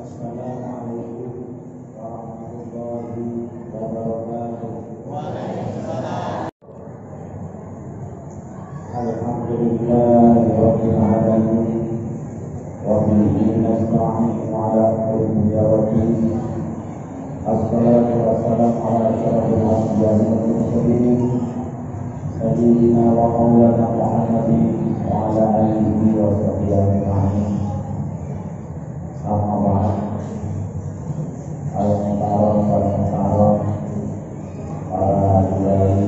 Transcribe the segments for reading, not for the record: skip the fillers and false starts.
Assalamualaikum warahmatullahi wabarakatuh. Alhamdulillahirabbil alamin. Wa bihi nasta'inu ala kulli amrin. Assalatu wassalamu ala asyrafil anbiya'i wal mursalin sayyidina wa maulana Muhammadin wa ala alihi wa sahbihi ajma'in. Amma ba'd. Al-Mu'taram para kiai,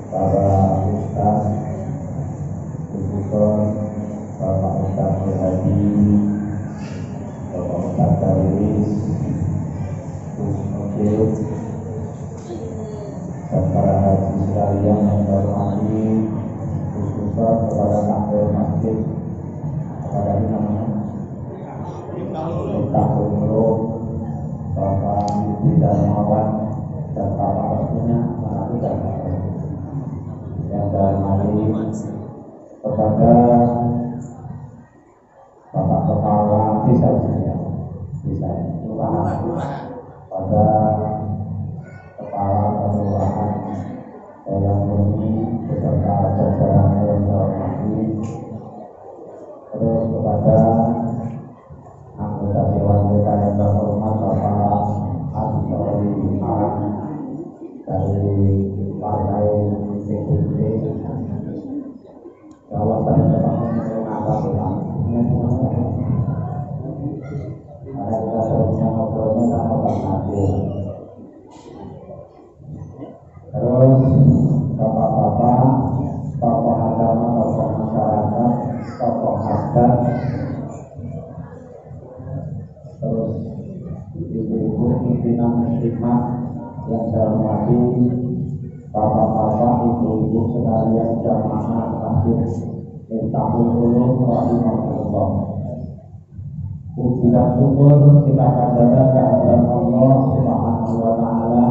para ustaz, khususnya Bapak Ustaz Hadi, Bapak Ustaz Darwis, Khusus dan para haji sekalian yang berhormati, khususnya kepada takmir masjid, kepada namanya Tahunul, Bapak Yudi Darmawan dan Bapak pastinya Pak dan yang terhormati kepada Bapak Kepala Desa Kelurahan, pada Kepala Kelurahan yang Murni beserta jajarannya yang terhormati, terus kepada anggota Dewan Anggota yang terhormat Bapak Abdul Arab dari Partai PDIP. Kalau tadi Bapak apa Bapak? Ada kita terusnya ngobrolnya sama Pak Nabil. Terus bapak-bapak, tokoh agama, tokoh masyarakat, tokoh adat, terus ibu-ibu pimpinan muslimah yang saya hormati, bapak-bapak, ibu-ibu sekalian jamaah masjid Miftahul Ulum rahimahullah. Puji dan syukur kita katakan kehadirat Allah Subhanahu wa taala.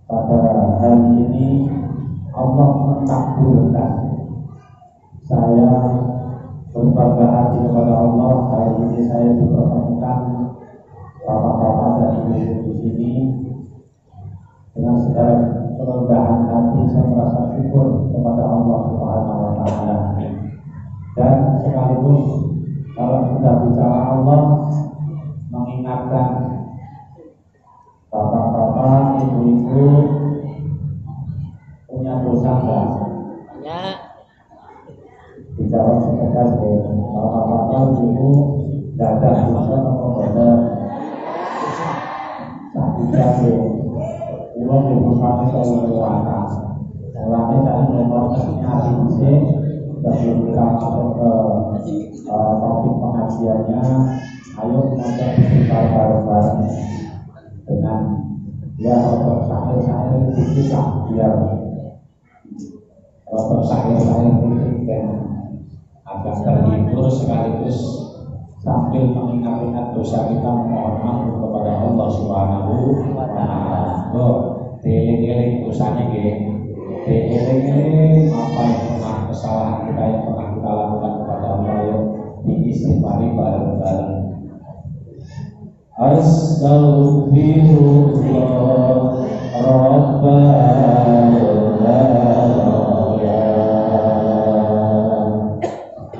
Pada hari ini Allah mentakdirkan saya berbangga hati kepada Allah. Hari ini saya dipertemukan bapak-bapak dan ibu-ibu di sini. Dengan segala kerendahan hati saya merasa syukur kepada Allah Subhanahu wa taala. Dan sekaligus kalau sudah bicara Allah, mengingatkan bapak-bapak, ibu-ibu punya dosa enggak? Banyak. Dijawab setegas deh. Bapak-bapak, ibu enggak ada dosa atau benar? Tidak deh. Uang ibu kami selalu berwarna. Selama saya memperhatikan hari ini, sebelum kita masuk ke topik pengajiannya, ayo kita berbicara bareng-bareng dengan syair-syair kritik biar syair-syair kritik yang agak terhibur sekaligus sambil mengingat-ingat dosa kita, memohon maaf kepada Allah Subhanahu wa taala. Dieling-eling dosanya nggih. Dieling-eling apa yang pernah kesalahan kita yang pernah kita lakukan kepada Allah, yuk diistighfari bareng-bareng. Astaghfirullah Rabbana ya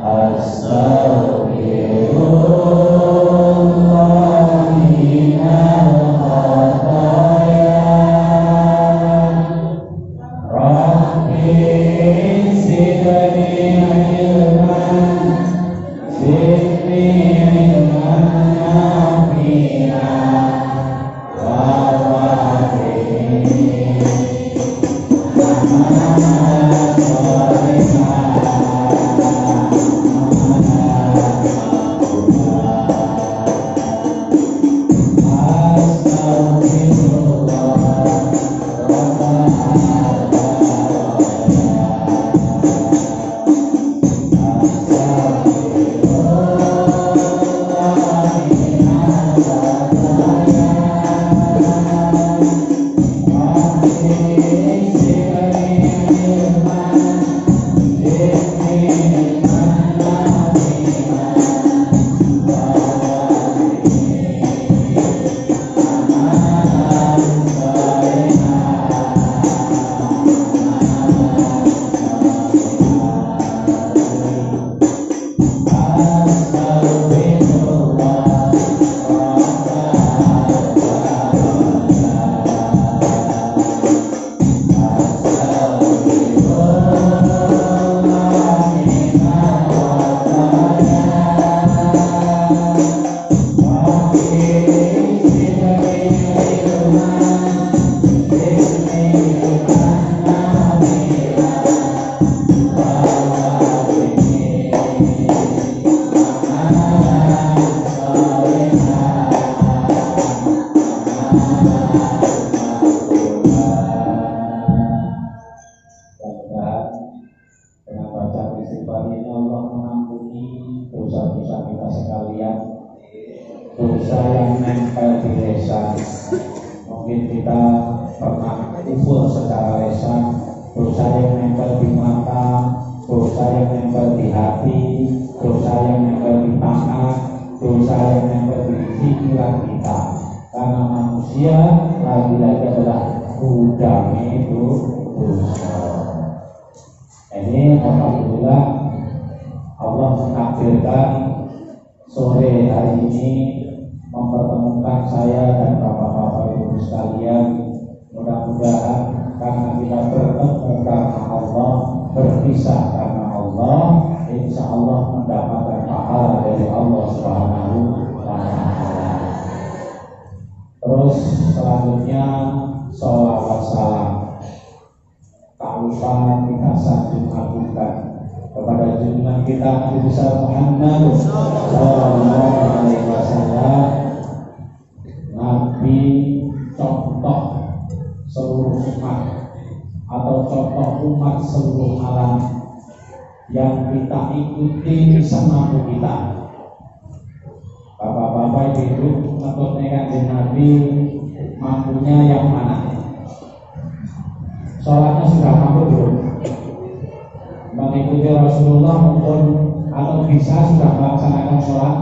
Astaghfirullah minal khataya Rabbi zidni ilman zidni ilman nafi'an wa dosa yang nempel di lisan. Mungkin kita pernah kufur secara lisan, dosa yang nempel di mata, dosa yang nempel di hati, dosa yang nempel di tangan, dosa yang nempel di pikiran kita. Karena manusia lagi-lagi adalah gudang itu dosa. Ini alhamdulillah Allah menakdirkan sore hari ini mempertemukan saya dan bapak-bapak ibu sekalian. Mudah-mudahan karena kita bertemu karena Allah, berpisah karena Allah, insya Allah mendapatkan pahala dari Allah Subhanahu wa Ta'ala. Terus selanjutnya sholawat salam tak lupa kita sanjung agungkan kepada junjungan kita Nabi besar Muhammad sallallahu alaihi wasallam, Nabi contoh seluruh umat atau contoh umat seluruh alam yang kita ikuti semampu kita. Bapak-bapak ibu menurut kanjeng Nabi mampunya yang mana? Sholatnya sudah mampu belum? Mengikuti Rasulullah maupun atau bisa sudah melaksanakan sholat?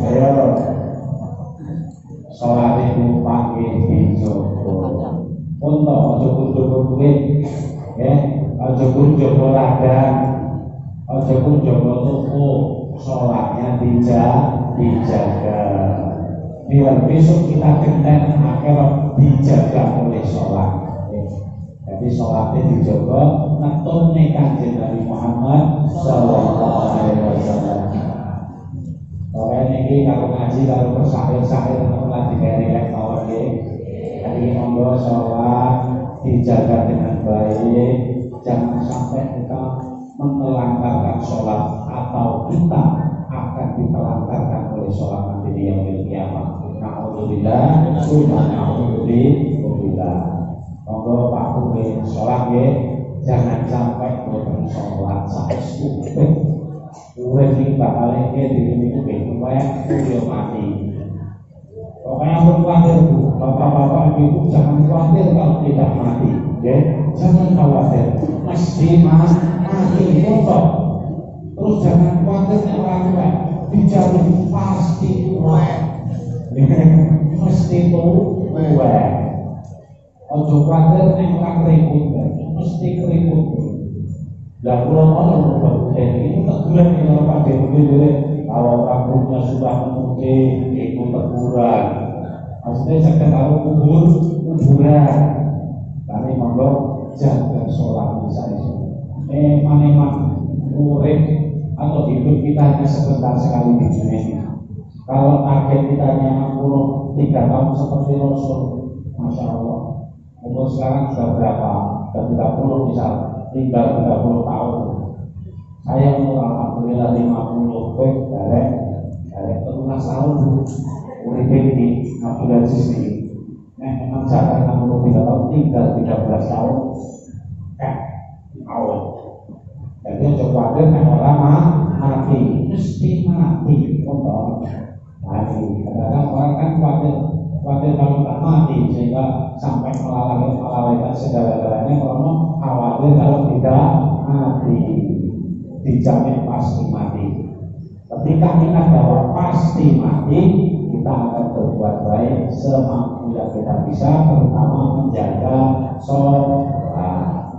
Ayo sholat itu pakai dijogo. Untuk jogo duit, jogo ladang, jogo toko, sholatnya dijaga. Biar besok kita genten akhirat dijaga oleh sholat. Jadi sholatnya dijaga, ngetone kanjeng Nabi Muhammad sallallahu alaihi wasallam. Pokoknya ini kalau ngaji, kalau bersahir-sahir lagi dari lektor jadi monggo sholat dijaga dengan baik, jangan sampai kita menelantarkan sholat atau kita akan ditelantarkan oleh sholat nanti di yaumil qiyamah. Alhamdulillah, alhamdulillah. Monggo Pak Kumin sholat ya, jangan sampai boten sholat saestu. Urip iki bakal iki diri itu supaya mati. Pokoknya pun khawatir bu, bapak-bapak ibu jangan khawatir kalau tidak mati, ya jangan khawatir, mesti mati kok. Terus jangan khawatir yang lakukan, dijamin pasti kuat, mesti kuat. Ojo khawatir yang orang keribut, mesti keribut. Lah belum orang ini teguran yang orang pakai begini. Kalau rambutnya sudah memutih, itu teguran. Maksudnya saya tahu kuburan. Tapi monggo jaga sholat misalnya. Memang urip atau hidup kita hanya sebentar sekali di dunia ini. Kalau target kita hanya 63 tahun seperti Rasul, masya Allah. Umur sekarang sudah berapa? Sudah 30 misal, tinggal 30 tahun. Saya umur alhamdulillah 50 dari 13 tahun urip iki Abdul Aziz iki. Memang jarak 63 tahun tinggal 13 tahun. Awal. Jadi coba dengan orang mati, mesti mati untuk mati. Kadang-kadang orang kan khawatir kalau tak mati sehingga sampai melalaikan segala-galanya kalau khawatir kalau tidak mati. Dijamin pasti mati. Ketika kita bahwa pasti mati, kita akan berbuat baik semampu yang kita bisa, terutama menjaga sholat.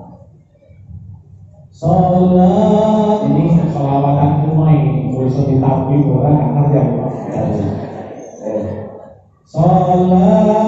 Sholat ini sholawatan semua ini bisa ditambah orang akan yang sholatullah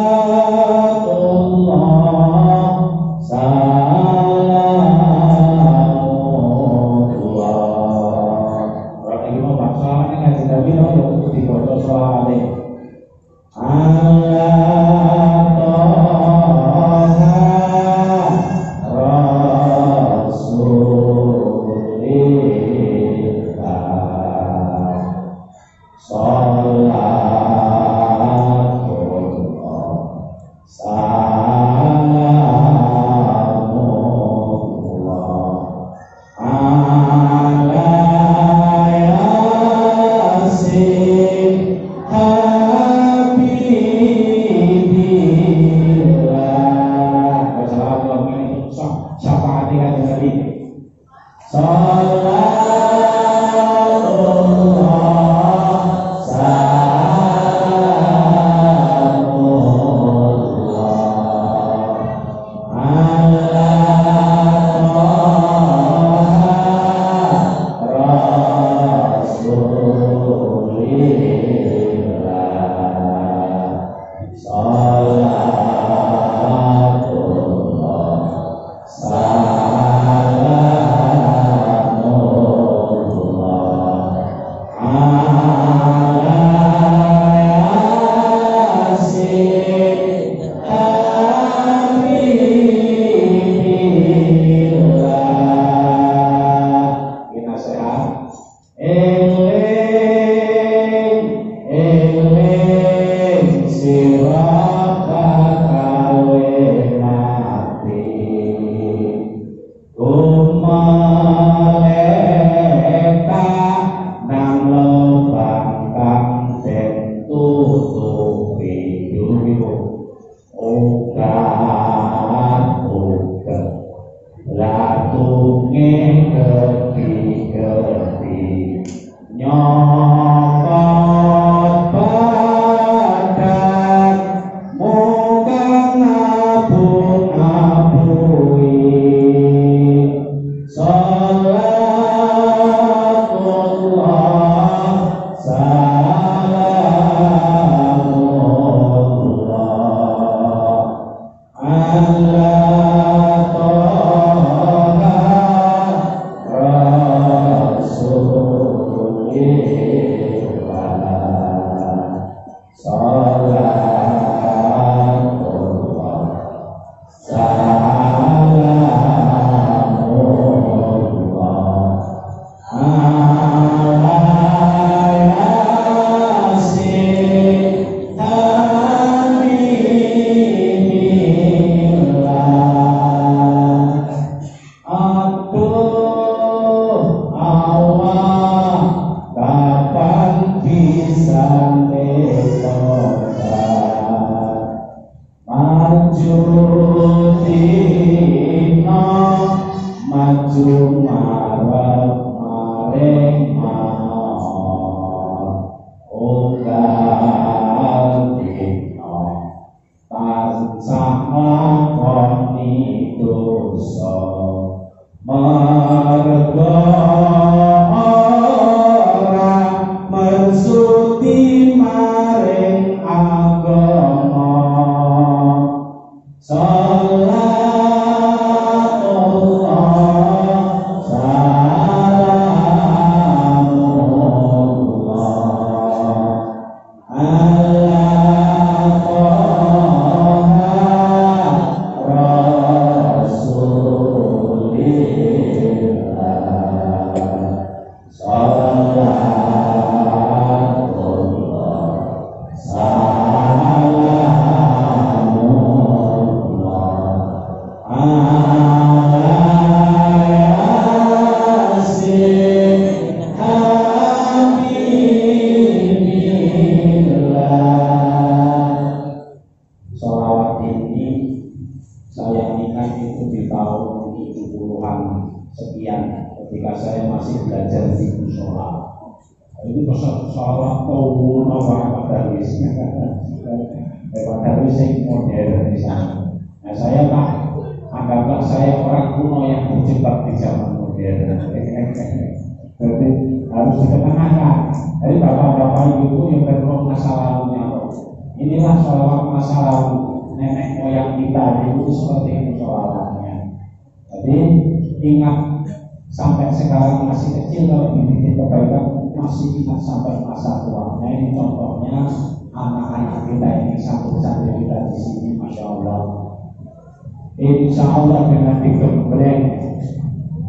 Insya Allah dengan digembleng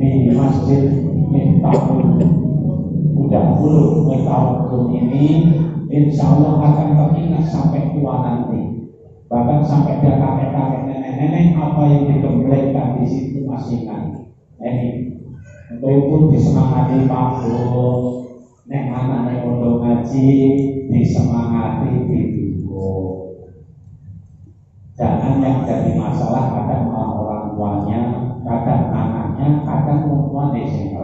di Masjid Miftahul tahun ini, insya Allah akan teringat sampai tua nanti. Bahkan sampai dia kakek-kakek, nenek-nenek, apa yang digemblengkan di situ masih ingat. Ini untuk itu disemangati Pak Bu, nek anak untuk ngaji disemangati didukung. Jangan yang jadi masalah kadang orang tuanya, kadang anaknya, kadang orang tuanya.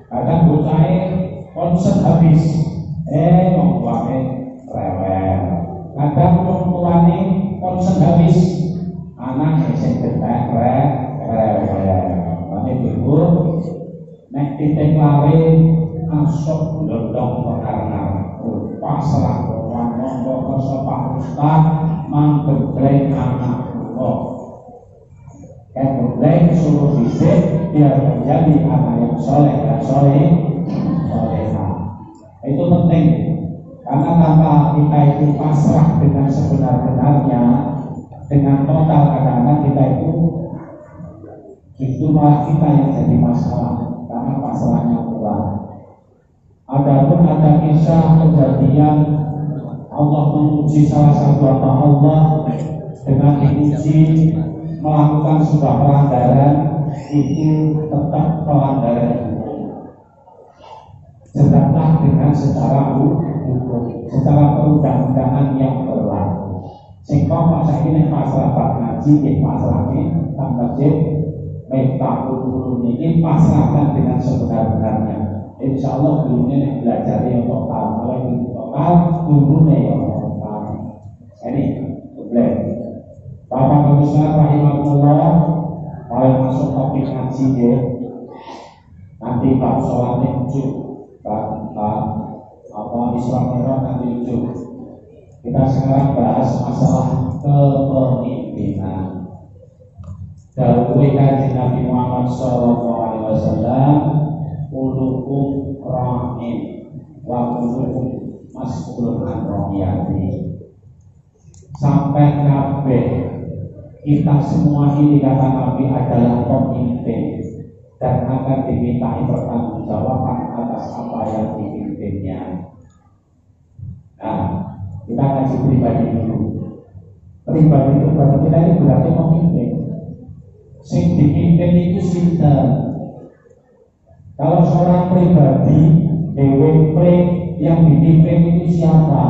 Kadang bocahnya konsen habis, wong tuane rewel. Kadang wong tuane konsen habis, anak sing detek rewel. Mane ibu nek titik lare asok ndondong perkara pasrah ngomong sapa ustaz manggebleng anak kula. Kemudian suruh fisik biar menjadi anak yang soleh dan solehah. Itu penting karena tanpa kita itu pasrah dengan sebenar-benarnya, dengan total, kadang-kadang kita itu justru malah kita yang jadi masalah karena pasrahnya kurang. Adapun ada kisah kejadian Allah menguji salah satu hamba Allah dengan diuji melakukan sebuah pelanggaran, itu tetap pelanggaran hukum. Sedangkan dengan secara hukum, secara perundang-undangan yang berlaku. Sehingga masa ini pasal bab ngaji, pasal ini tak masjid, mereka ulun ini pasrahkan dengan sebenar-benarnya. Insya Allah gurunya belajar yang total, kalau itu total, gurunya yang total. Ini boleh. Bapak Komisaris rahimahullah, kalau masuk topik ngaji ya, nanti bab sholatnya ujuk, apa Islam Merah nanti ujuk. Kita sekarang bahas masalah kepemimpinan. Dawuh Kanjeng Nabi Muhammad SAW, ulukum rahim wa ulukum mas'ulun an rahiyati. Sampai kabeh kita semua ini kata Nabi adalah pemimpin dan akan dimintai pertanggungjawaban atas apa yang dipimpinnya. Nah, kita ngaji pribadi dulu. Pribadi itu berarti kita ini berarti pemimpin. Sing dipimpin itu sinten? Kalau seorang pribadi, DWP yang dipimpin itu siapa?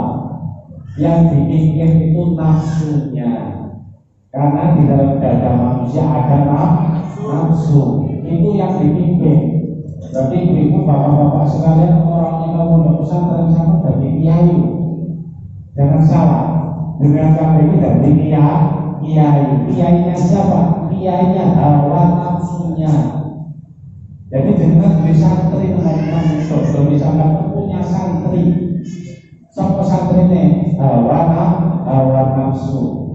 Yang dipimpin itu nafsunya. Karena di dalam dada manusia ada nafsu. Itu yang dipimpin. Berarti ibu bapak-bapak sekalian, orang yang mau pondok pesantren sama dari kiai. Jangan salah. Dengan kata ini dari kiai. Kiainya siapa? Kiainya hawa nafsunya. Jadi dengan di santri teman-teman saudara misalnya punya santri, siapa santrinya hawa nafsu.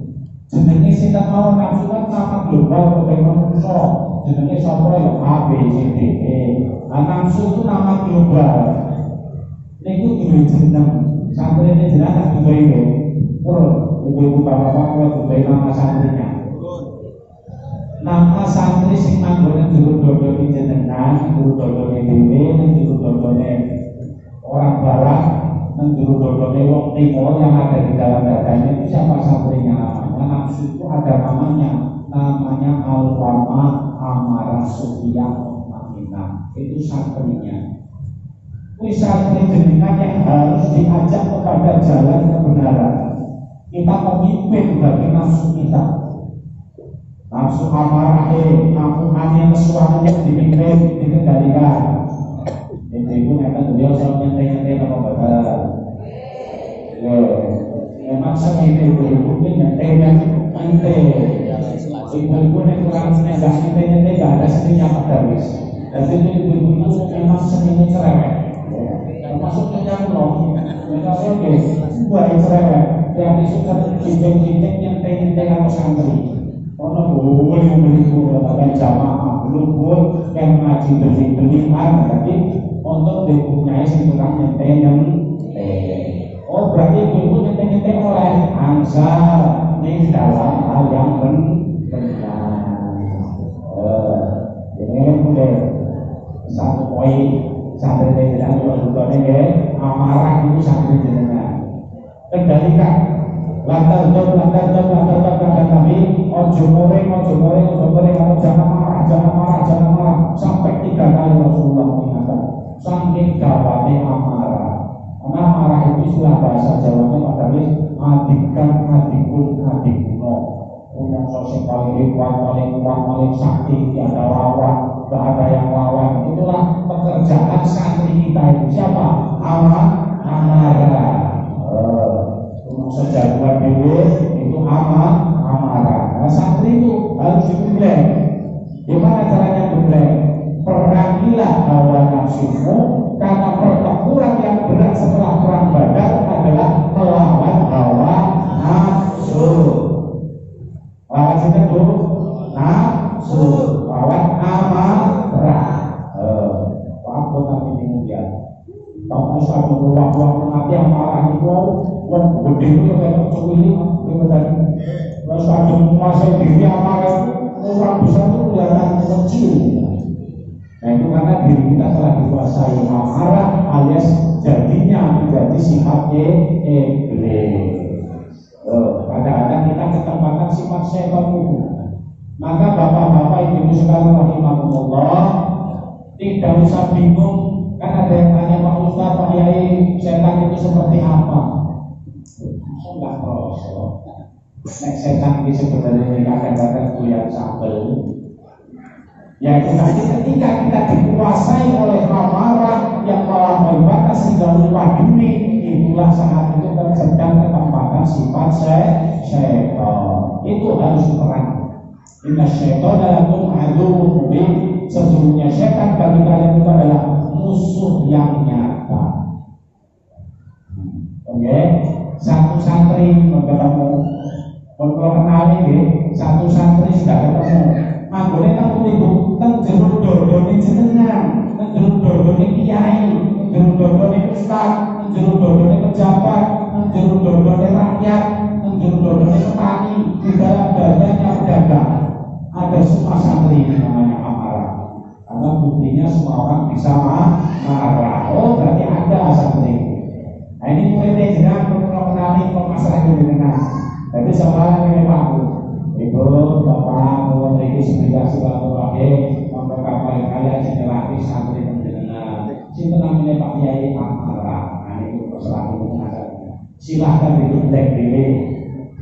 Jenenge sing tak mau nafsu kan sama global kepen manusia. Jenenge sapa ya A B C D E. Nafsu itu nama global. Niku duwe jeneng. Santrine jenenge duwe iki. Purun, ibu bapak-bapak duwe nama santrinya. Nama santri sing manggone juru-jurune jenengan, juru-jurune dhewe, juru-jurune orang barat, juru-jurune wong timur yang ada di dalam dadanya itu siapa santrinya? Namanya nafsu itu ada namanya al-wama amarah sufiyah ma'inah. Itu santrinya. Itu santri jenengan yang harus diajak kepada jalan kebenaran. Kita memimpin bagi nafsu kita. Nafsu amarah yang kesuaannya dipimpin, dikendalikan. Ini pun akan beliau selalu nyantai-nyantai apa bakal. Memang segitu ibu pun nyantai-nyantai. Ibu pun yang kurang nyantai-nyantai gak ada seninya pada wis. Dan itu ibu itu memang seninya cerewet. Termasuk nyanyi mereka oke, buat cerewet. Yang disuka cincin-cincin nyantai-nyantai kalau santri. Ono boleh membeli bahkan jamaah belum yang ngaji beli-belian, tapi untuk dipunyai sentuhan nyenteng. Oh berarti ibu nyenteng oleh ansar ini dalam hal yang benar. Ini udah satu poin sampai dengan juga nih amarah itu sampai dengan kendalikan. Lantar kata kami, ojo goreng, kamu jangan marah, sampai 3 kali Rasulullah mengingatkan. Saking gawatnya amarah, karena marah itu istilah bahasa Jawanya adalah adikuno. Umum sosial paling kuat, paling sakti, tiada lawan, nggak ada yang lawan. Itulah pekerjaan santri kita itu siapa? Amarah. Sejagoan dewe itu amarah. Nah, santri itu harus digembleng. Gimana caranya gembleng? Perangilah hawa nafsumu, karena pertempuran yang berat setelah perang Badar adalah melawan hawa nafsu. Lawan siapa tuh? Nafsu. Lawan amarah. Apa nanti kemudian? Kalau satu ruang mati amarah itu, wong gede itu kayak cuwili, itu tadi. Kalau satu menguasai diri amarah itu, orang besar itu kelihatan kecil. Nah itu karena diri kita telah dikuasai amarah, alias jadinya menjadi sifat iblis. Kadang-kadang kita ketempatan sifat setan itu. Maka bapak-bapak ibu sekalian rahimahumullah, tidak usah bingung. Kan ada yang tanya, Pak Ustaz, Pak Yai, setan itu seperti apa? Enggak prosok. Nek setan ini sebenarnya kadang-kadang goyang sambel. Ya itu tadi ketika kita dikuasai oleh amarah yang malah membatas hingga lupa diri, itulah saat itu sedang ketempatan sifat setan. Itu harus diperangi. Inna syaitan lakum aduwwun mubin. Sesungguhnya setan bagi kalian itu adalah musuh yang nyata. Oke, satu santri ketemu, kalau kenal ini, satu santri sudah ketemu. Manggone tak ibu, teng jeruk dodone jenengan, teng jeruk dodone kiai, teng jeruk dodone ustaz, teng jeruk dodone pejabat, teng jeruk dodone rakyat, teng jeruk dodone petani. Di dalam dadanya pedagang. Ada semua santri namanya amarah. Karena buktinya semua orang bisa marah. Oh berarti ada santri. Nah ini muridnya jenengan perlu mengenali masalah ini dengan. Jadi soalnya ini Pak Ibu, Bapak, mohon ini sebentar silaturahim memperkapai kalian senyelati santri penjenengan. Sinten namanya Pak Yai amarah. Nah ini persoalan itu mengajarnya. Silahkan digembleng dewe.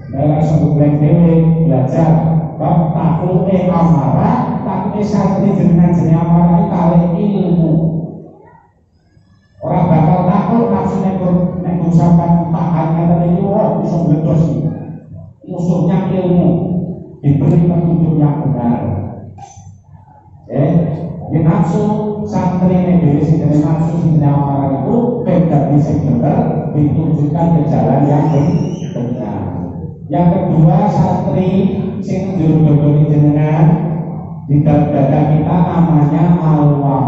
Saya langsung gembleng dewe belajar. Bab takluke amarah, takluke santri jenengan jeneng amarah kali ilmu. Orang bakal takut nafsunya nek sampean tahannya tadi wah bisa meledos. Musuhnya ilmu, diberi petunjuk yang benar. Di nafsu santri ini diri sendiri nafsu sendiri amarah itu beda di benar ditunjukkan ke jalan yang benar. Yang kedua santri sing ndodoni jenengan di dada kita namanya al-wama.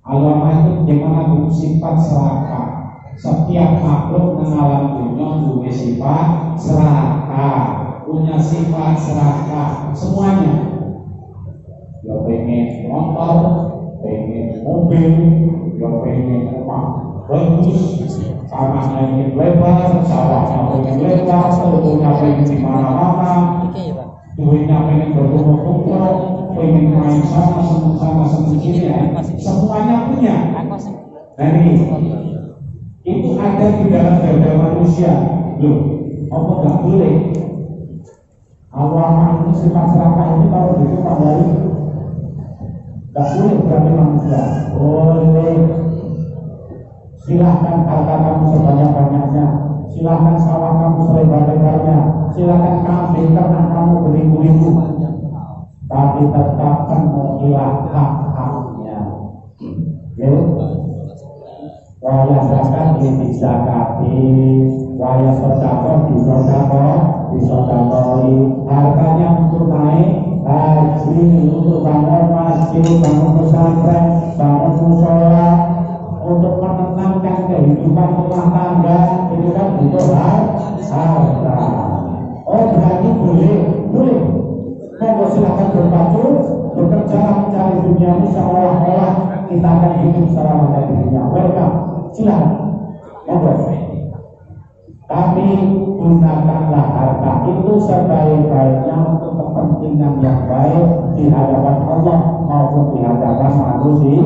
Al-wama itu gimana tuh? Sifat serakah. Setiap makhluk di alam dunia punya sifat serakah, punya sifat serakah semuanya. Ya pengen motor, pengen mobil, ya pengen rumah bagus, tanahnya ingin lebar, sawahnya pengen lebar, tentunya pengen di mana-mana, duitnya pengen berkumpul-kumpul, pengen main sana sini ya, semuanya punya. Nah ini, itu ada di dalam dada manusia. Loh, apa nggak boleh? Awal ini sifat serakah ini kalau gitu Pak Yai nggak boleh berarti manusia. Boleh. Silahkan harta kamu sebanyak-banyaknya, silahkan sawah kamu selebar-lebarnya, silahkan kambing ternak kamu beribu-ribu, tapi tetapkan menghilang hak-haknya. Waya zakat di zakati, waya sedekah di sedekah, harganya untuk naik haji, untuk bangun masjid, bangun pesantren, bangun musola, untuk menenangkan kehidupan rumah tangga, itu kan butuh harta. Oh berarti boleh. Monggo silahkan berpacu, bekerja mencari dunia ini seolah-olah kita akan hidup secara mencari dunia. Welcome, silahkan. Monggo. Tapi gunakanlah harta itu sebaik-baiknya untuk kepentingan yang baik di hadapan Allah maupun di hadapan manusia.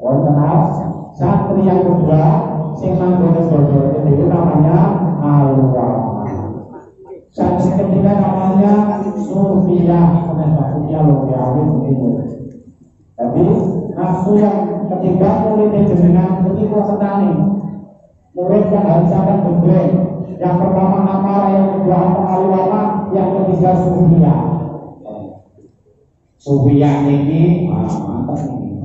Kenal santri yang kedua sing manggone bodoh itu namanya al-wama. Santri ketiga namanya Sufyan kuliah, loh ya begitu. Jadi nafsu yang ketiga muridnya jenengan begitu sekali. Murid yang harus akan berbeda. Yang pertama amarah, yang kedua al-wama, yang ketiga sufiyah. Sufiyah ini mantap ini.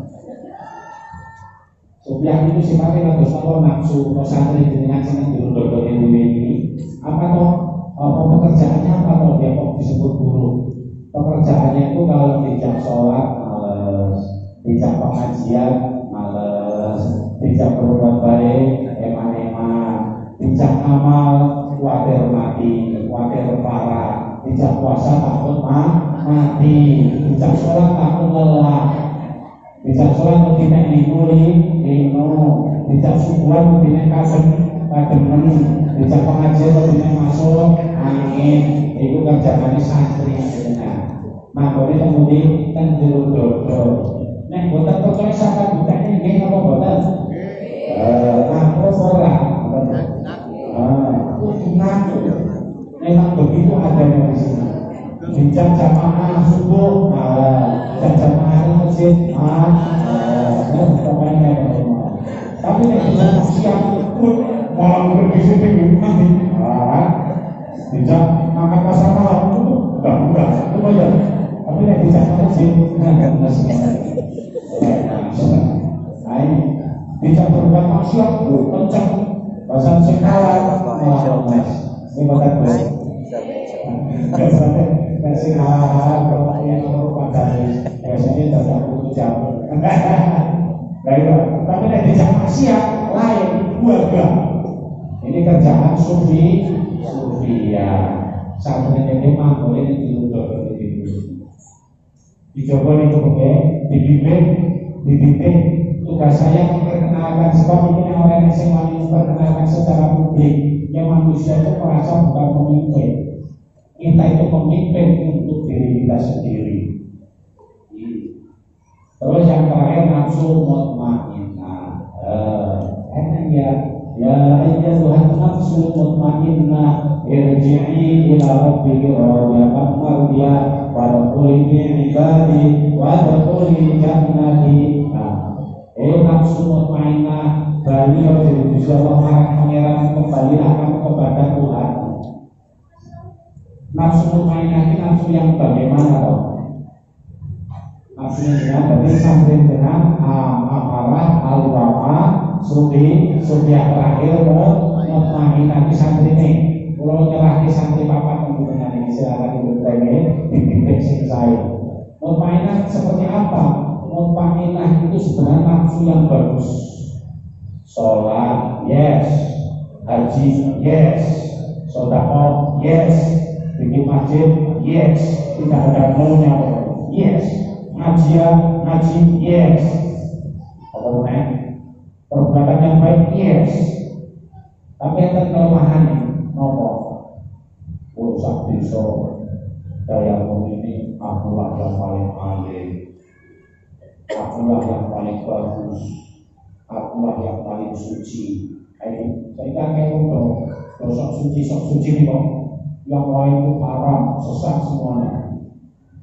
Sufiyah itu sifatnya kalau sama nafsu santri dengan senang dirunduk ini. Apa toh? Pekerjaannya apa toh dia kok disebut guru? Pekerjaannya itu kalau dijak sholat males, dijak pengajian males, dijak berbuat baik eman-eman, dijak amal khawatir mati, khawatir parah, dijak puasa takut mati, dijak sholat takut lelah, dijak sholat begini lino, dijak subuhan begini kademen, dijak pengajian begini masuk angin. Itu kerjaannya santri sebenarnya. Nah, boleh kemudian kan dodo. Nek boten percaya saka bukane nggih apa boten? Aku ora. Memang begitu adanya di sini. Dijak jamaah subuh, dijak jamaah masjid, tapi nek siap pun malam berbisik mati. Dijak angkat pasar malam itu enggak, itu bayar. Tapi nek dijak masjid enggak masjid. Dijak berbuat maksiat, kencang, bahasa sekalah, ini batas bos. Biasanya sekalah, kalau yang merupakan biasanya tidak butuh jam. Baiklah, tapi nek dijak maksiat lain, keluarga. Ini kerjaan Sufia. Saat ini mampu ini diluntur dicoba itu oke, dibimbing. Tugas saya memperkenalkan, sebab ini orang yang saya memperkenalkan secara publik. Yang manusia itu merasa bukan pemimpin. Kita itu pemimpin untuk diri kita sendiri. Terus yang terakhir nafsu mutmainnah. Enak ya. Ya ayyatuhan nafsul mutmainnah irji'i ila rabbiki radiyatan mardiyah wadkhuli fi ibadi wadkhuli jannati. Nafsu mutmainnah bali dari Gusti Allah marang pangeran, kembali akan kepada Tuhan. Nafsu mutmainnah ini nafsu yang bagaimana toh? Nafsu yang berarti sampai dengan amarah, al-wama, Sufiyah terakhir mutmainnah ini santri ini. Kalau nyerah di santri papat dengan ini silakan dibertanya dibimbing sing saya. Mutmainnah seperti apa? Mutmainnah itu sebenarnya nafsu yang bagus. Sholat, yes. Haji, yes. Sedekah, yes. Bikin masjid, yes. Tidak ada nolnya, yes. Ngaji, yes. Apa namanya? Perbuatan yang baik, yes. Tapi ada kelemahan nopo. Urusan desa daya ini akulah yang paling alim, akulah yang paling bagus, akulah yang paling suci. Ini saya kan kalau sok suci nih kok, yang lain itu haram, sesat semuanya,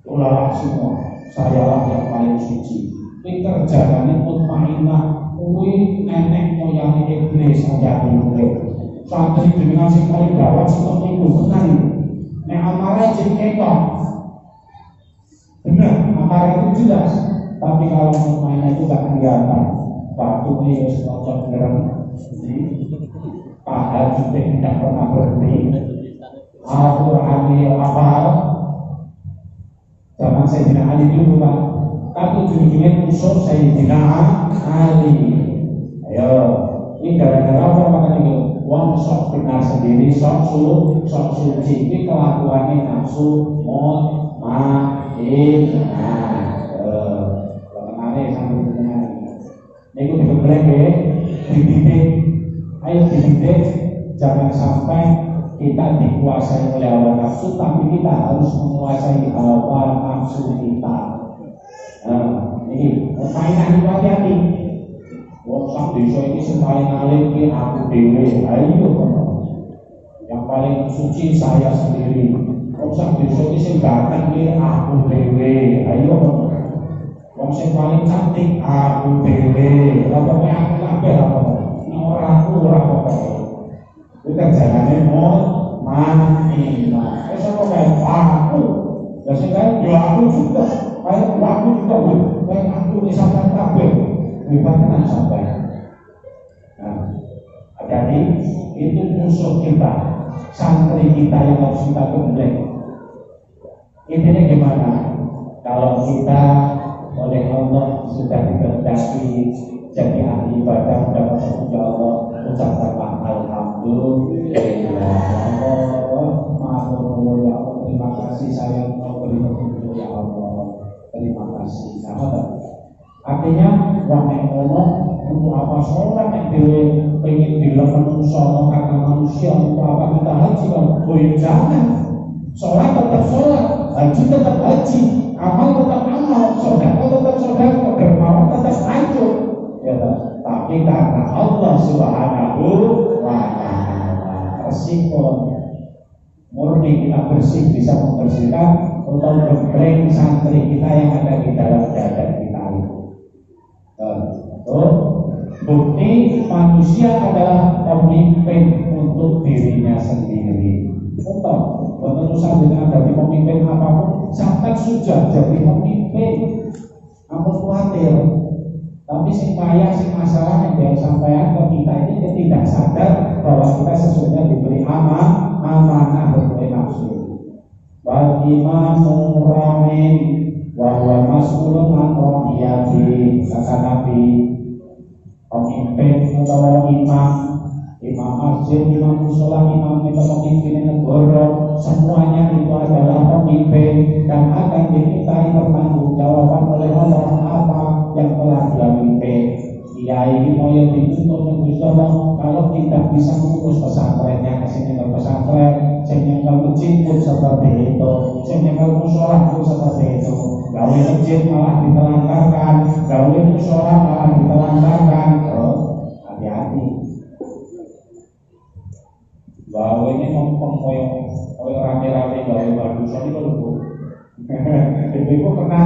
ulah semua. Sayalah yang paling suci. Ini kerjaan mutmainnah, kuwi nenek moyang iblis aja dulu. Santri dengan sing paling gawat seperti itu benar. Nek amarah jadi ekor. Benar, amarah itu jelas. Tapi kalau mutmainnah itu tak kelihatan. Waktu ini semacam gerang. Padahal juga tidak pernah berhenti. Al-Quran yang hafal. Zaman Sayyidina Ali dulu Pak. Tapi ujung-ujungnya musuh Sayyidina Ali. Ayo, ini gara-gara apa makanya wong sok kenal sendiri, sok suci. Ini kelakuannya nafsu mutmainnah. Kenalnya sampai dengan ini aku dibeblek ya, dididik. Ayo dididik, jangan sampai kita dikuasai oleh hawa nafsu, tapi kita harus menguasai hawa nafsu kita. Ini permainan itu hati-hati. Wong sak desa ini sing paling alim ki aku dhewe. Ayo yang paling suci saya sendiri. Wong sak desa iki sing ganteng iki aku dhewe. Ayo. Wong sing paling cantik aku dhewe. Apa nek aku kabeh apa? Nek ora aku ora apa-apa. Kuwi janane mati. Wis apa kae aku. Ya sing kae yo aku juga. Kayak aku juga kayak aku di sampean kabeh. Hebat tenan sampean. Nah, jadi itu musuh kita, santri kita yang harus kita gembleng. Intinya gimana? Kalau kita oleh Allah sudah dikehendaki jadi ahli ibadah mendapat surga Allah, ucapkanlah alhamdulillah. Ya Allah, terima kasih saya mau beri petunjuk ya Allah. Terima kasih. Artinya wong nek ngomong untuk apa sholat nek dhewe pengen bilang manusia kata manusia untuk apa kita haji kan? Oh ya jangan. Sholat tetap sholat, haji tetap haji, amal tetap amal, sedekah tetap sedekah, dermawan tetap hancur. Ya, tapi karena Allah Subhanahu wa Ta'ala resiko murni kita bersih bisa membersihkan untuk membreng santri kita yang ada di dalam dada kita itu. Bukti manusia adalah pemimpin untuk dirinya sendiri. Contoh, berusaha dengan dari pemimpin apapun, sampai sudah jadi pemimpin. Kamu khawatir, tapi sing payah, sing masalah yang dia sampaikan ke kita ini dia tidak sadar bahwa kita sesungguhnya diberi amanah oleh nafsu. Bagi mamuramin bahwa mas'ulun an ra'iyati, kata Nabi, pemimpin atau imam masjid, imam musola, imam itu pemimpin negara, semuanya itu adalah pemimpin dan akan dimintai pertanggungjawaban oleh Allah apa yang telah dia pimpin. Kiai ini mau yang dituntut kalau tidak bisa mengurus pesantrennya ke sini ke pesantren, yang masjid pun seperti itu, yang musola pun seperti itu. Gawe masjid malah ditelantarkan, gawe musola malah ditelantarkan. Hati-hati. Gawe ini ngomong koyo rame-rame gawe badusan itu lho. Ibu pernah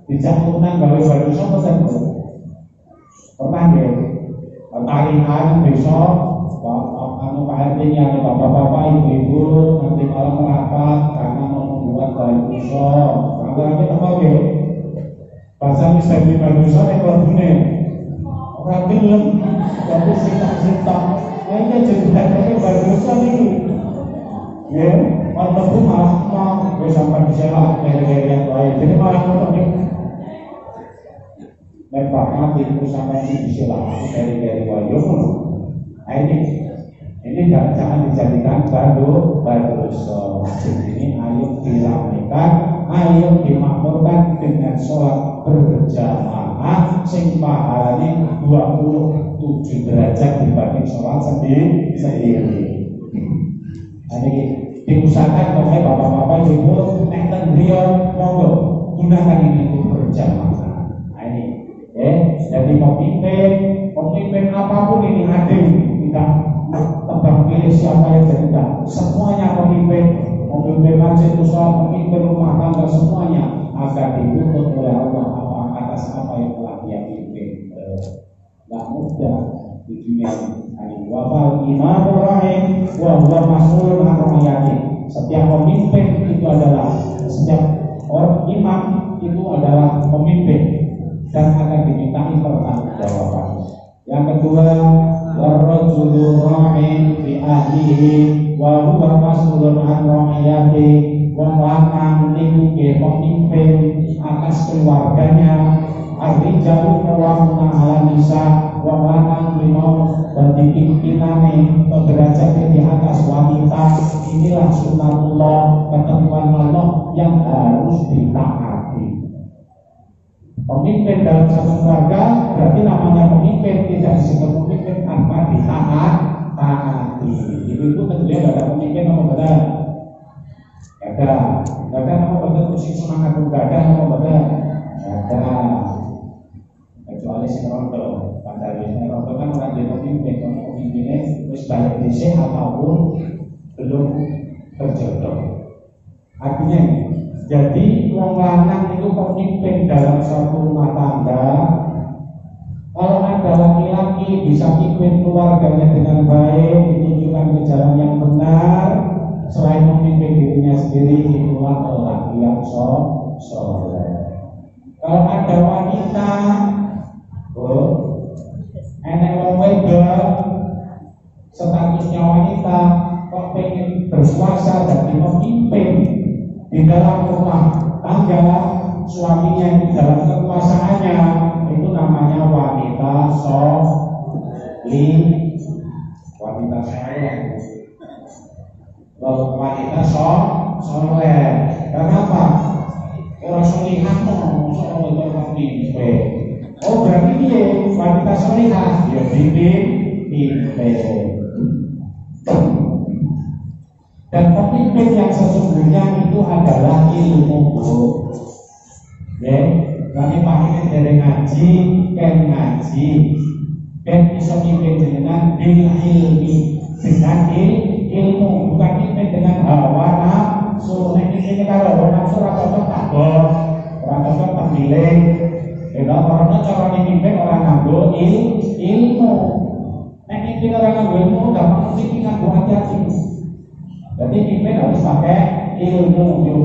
dicampurkan gawe badusan apa enggak? Pernah ya? Tarian besok anu Pak RT-nya, bapak-bapak, ibu-ibu nanti malam merapat karena mau membuat badusan. Rame-rame tempat ya? Bahasa misalnya badusan yang berbunyi orang gelem, tapi sitak-sitak kayaknya jadi badusan itu ya, orang itu malah sampai diselak dari yang lain, jadi malah ngomongin Bapak mati itu sampai diselak dari wayung. Nah ini jangan dijadikan badusan. Ini ayo diramaikan, ayo dimakmurkan dengan sholat berjamaah sing pahalanya 27 derajat dibanding sholat sendiri. Ini diusahakan oleh bapak-bapak ibu nenten beliau monggo gunakan ini untuk berjamaah. Nah ini jadi pemimpin apapun ini adil, tidak tebang pilih siapa yang jadi, semuanya pemimpin masjid, usaha, pemimpin rumah tangga, semuanya agar dituntut oleh Allah atas apa yang telah dia pimpin. Tidak mudah di dunia ini. Wafal imamul rahim wa huwa mas'ulun an ra'iyati. Setiap pemimpin itu adalah, setiap orang imam itu adalah pemimpin dan akan dimintai pertanggungjawaban. Yang kedua, warrajulu ra'in fi ahlihi wa huwa mas'ulun an ra'iyati. Wong lanang niku pemimpin atas keluarganya. Ar-rijalu qawwamuna 'ala nisa, wong lanang limau dadi pimpinane derajatnya di atas wanita. Inilah sunatullah, ketentuan Allah yang harus ditaati. Pemimpin dalam satu keluarga berarti namanya pemimpin, tidak disebut pemimpin tanpa ditaati. Ibu-ibu tentunya gak ada pemimpin apa benar? Gak ada nama benar kursi semangat, gak ada nama benar. Gak ada, kecuali si rondo. Pada ini rondo kan orang jadi pemimpinnya terus balik disini ataupun belum berjodoh. artinya. Jadi wong lanang itu pemimpin dalam suatu rumah tangga. Kalau ada laki-laki bisa pimpin keluarganya dengan baik, ditunjukkan ke jalan yang benar, selain memimpin dirinya sendiri, itulah lelaki yang soleh. Kalau ada wanita, enek wong wedok, statusnya wanita, kok pengen berkuasa jadi pemimpin di dalam rumah tangga suaminya di dalam kekuasaannya, itu namanya wanita wanita soleh. Wanita soleh. Kenapa? Orang solihah soal itu pemimpin. Oh berarti dia wanita solihah, dia pimpin. Dan pemimpin yang sesungguhnya itu adalah ilmu. Ya, kami pakai dari ngaji, dan bisa pimpin dengan ilmi, dengan ilmu, bukan pimpin dengan hawa nafsu. Ini kalau hawa nafsu rata-rata takut, rata-rata terpilih. Karena cara pimpin orang nganggo ilmu. Pimpin orang nganggo ilmu, gampang mesti nganggo hati-hati. Jadi pimpin harus pakai ilmu itu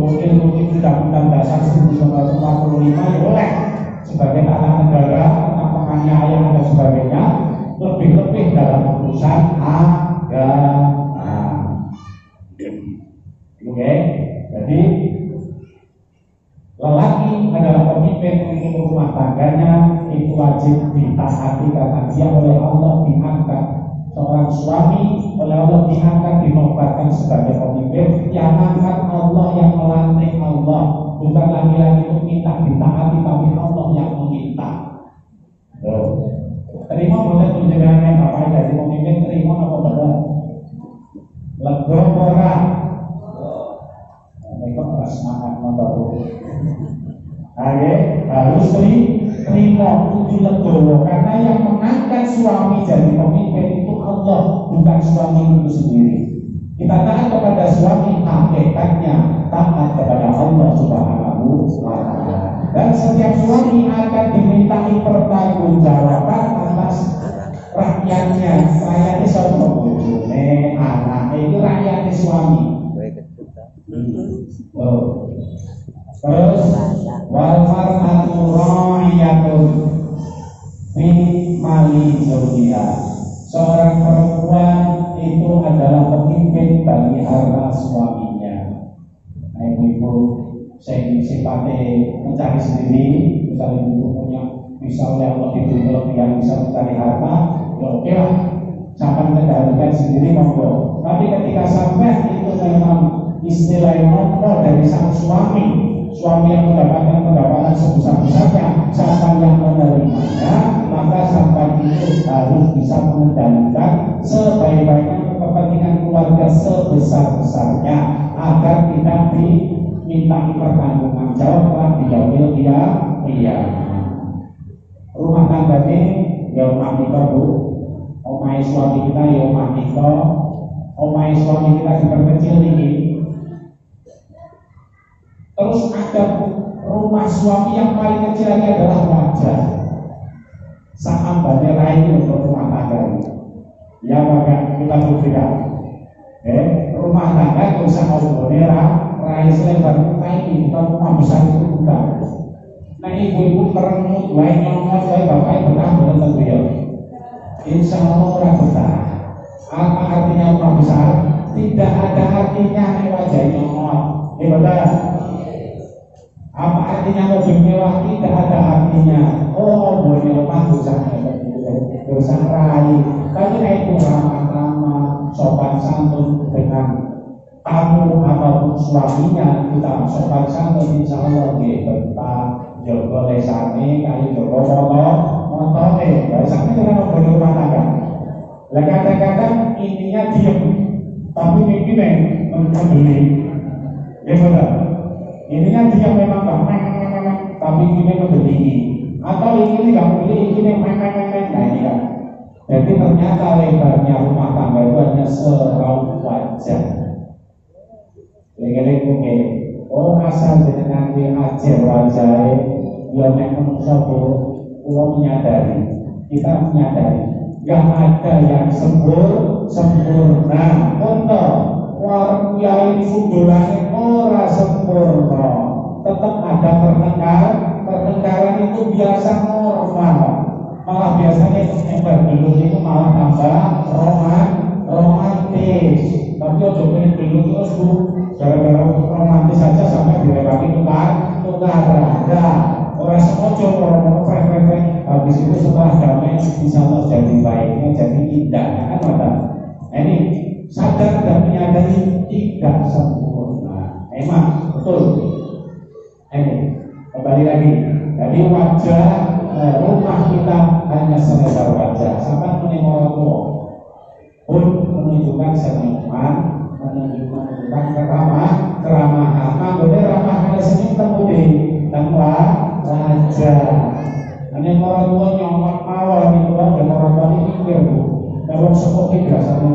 Undang-Undang Dasar 1945 ya boleh sebagai tata negara, tentang penganiayaan dan sebagainya, lebih-lebih dalam urusan agama. Oke, jadi lelaki adalah pemimpin untuk rumah tangganya, itu wajib ditaati karena dia oleh Allah diangkat. Seorang suami oleh Allah diangkat, dinobatkan sebagai pemimpin. Yang angkat Allah, yang melantik Allah, bukan laki-laki itu minta ditaati, tapi Allah yang meminta. Terima boleh tunjukkan Bapak jadi pemimpin, terima apa benar? Lega ora? Mereka harus semangat membantu. Harus terima, kudu legowo, karena yang mengangkat suami jadi pemimpin itu Allah, bukan suami itu sendiri. Kita taat kepada suami, hakikatnya taat kepada Allah Subhanahu wa Ta'ala. Dan setiap suami akan dimintai pertanggungjawaban atas rakyatnya. Rakyatnya suami bojone, anak itu rakyatnya suami. Terus wal mar'atu ra'iyatun fi mali zawjiha. Seorang perempuan itu adalah pemimpin bagi harta suaminya. Nah, ibu-ibu sifatnya mencari sendiri, misalnya ibu punya bisa oleh Allah diberi kelebihan bisa mencari harta, ya oke lah, sampai mengendalikan sendiri monggo. Tapi ketika sampai itu memang istilahnya nomor dari sang suami yang mendapatkan pendapatan sebesar-besarnya, sampai yang menerimanya, maka sampai itu harus bisa mengendalikan sebaik-baiknya kepentingan keluarga sebesar-besarnya agar tidak diminta pertanggungan jawab di yaumil qiyamah. Rumah tangga ini ya rumah kita bu, omai suami kita ya rumah kita, omai suami kita diperkecil ini. Terus ada rumah suami yang paling kecil lagi adalah wajah. Saham bandera ini untuk rumah tangga. Ya maka kita berbeda. Rumah tangga itu usah bandera, rai selebar muka ini bukan rumah besar itu bukan. Nah ibu-ibu merengut, wae nyomot, wae bapak betah bener beliau. Insya Allah orang betah. Apa artinya rumah besar? Tidak ada artinya wajah nyomot. Betul. Apa artinya mobil mewah? Tidak ada artinya. Oh, mobil mewah dosa rai. Tapi itu ramah-ramah, sopan santun dengan tamu ataupun suaminya, kita sopan santun insya Allah betah. Jogo lesane, kali jogo motone. Lesane dengan mobil rumah tangga. Lah kadang-kadang intinya diam, tapi mikirnya membeli. Ya betul. Ininya dia memang gak tapi ini membeli, atau ini gak beli, ini memang nah ini kan. Jadi ternyata lebarnya rumah tangga itu hanya seraut wajah. Lagi-lagi Oh asal dengan ajar wajahe ya nek menungso kula menyadari, kita menyadari gak ada yang sempurna. Contoh warung kiai sundulane ora sempurna, tetap ada pertengkaran itu biasa normal. Malah biasanya yang berbelum itu malah tambah romantis. Tapi ojo pengen belum terus bu, gara-gara romantis saja sampai dilewati tukaran. Orang semojo orang frek habis itu setelah damai bisa jadi baiknya jadi indah kan mata. Ini sadar dan menyadari tidak sempurna. Emang betul. Ini kembali lagi. Jadi wajah rumah kita hanya sekedar wajah. Sampai menengok tua pun menunjukkan senyuman, menunjukkan keramahan. Boleh ramah ada senyum temudi tanpa raja. Ini orang tua nyomot mawar itu dan orang tua ini mikir bu. Kalau seperti biasanya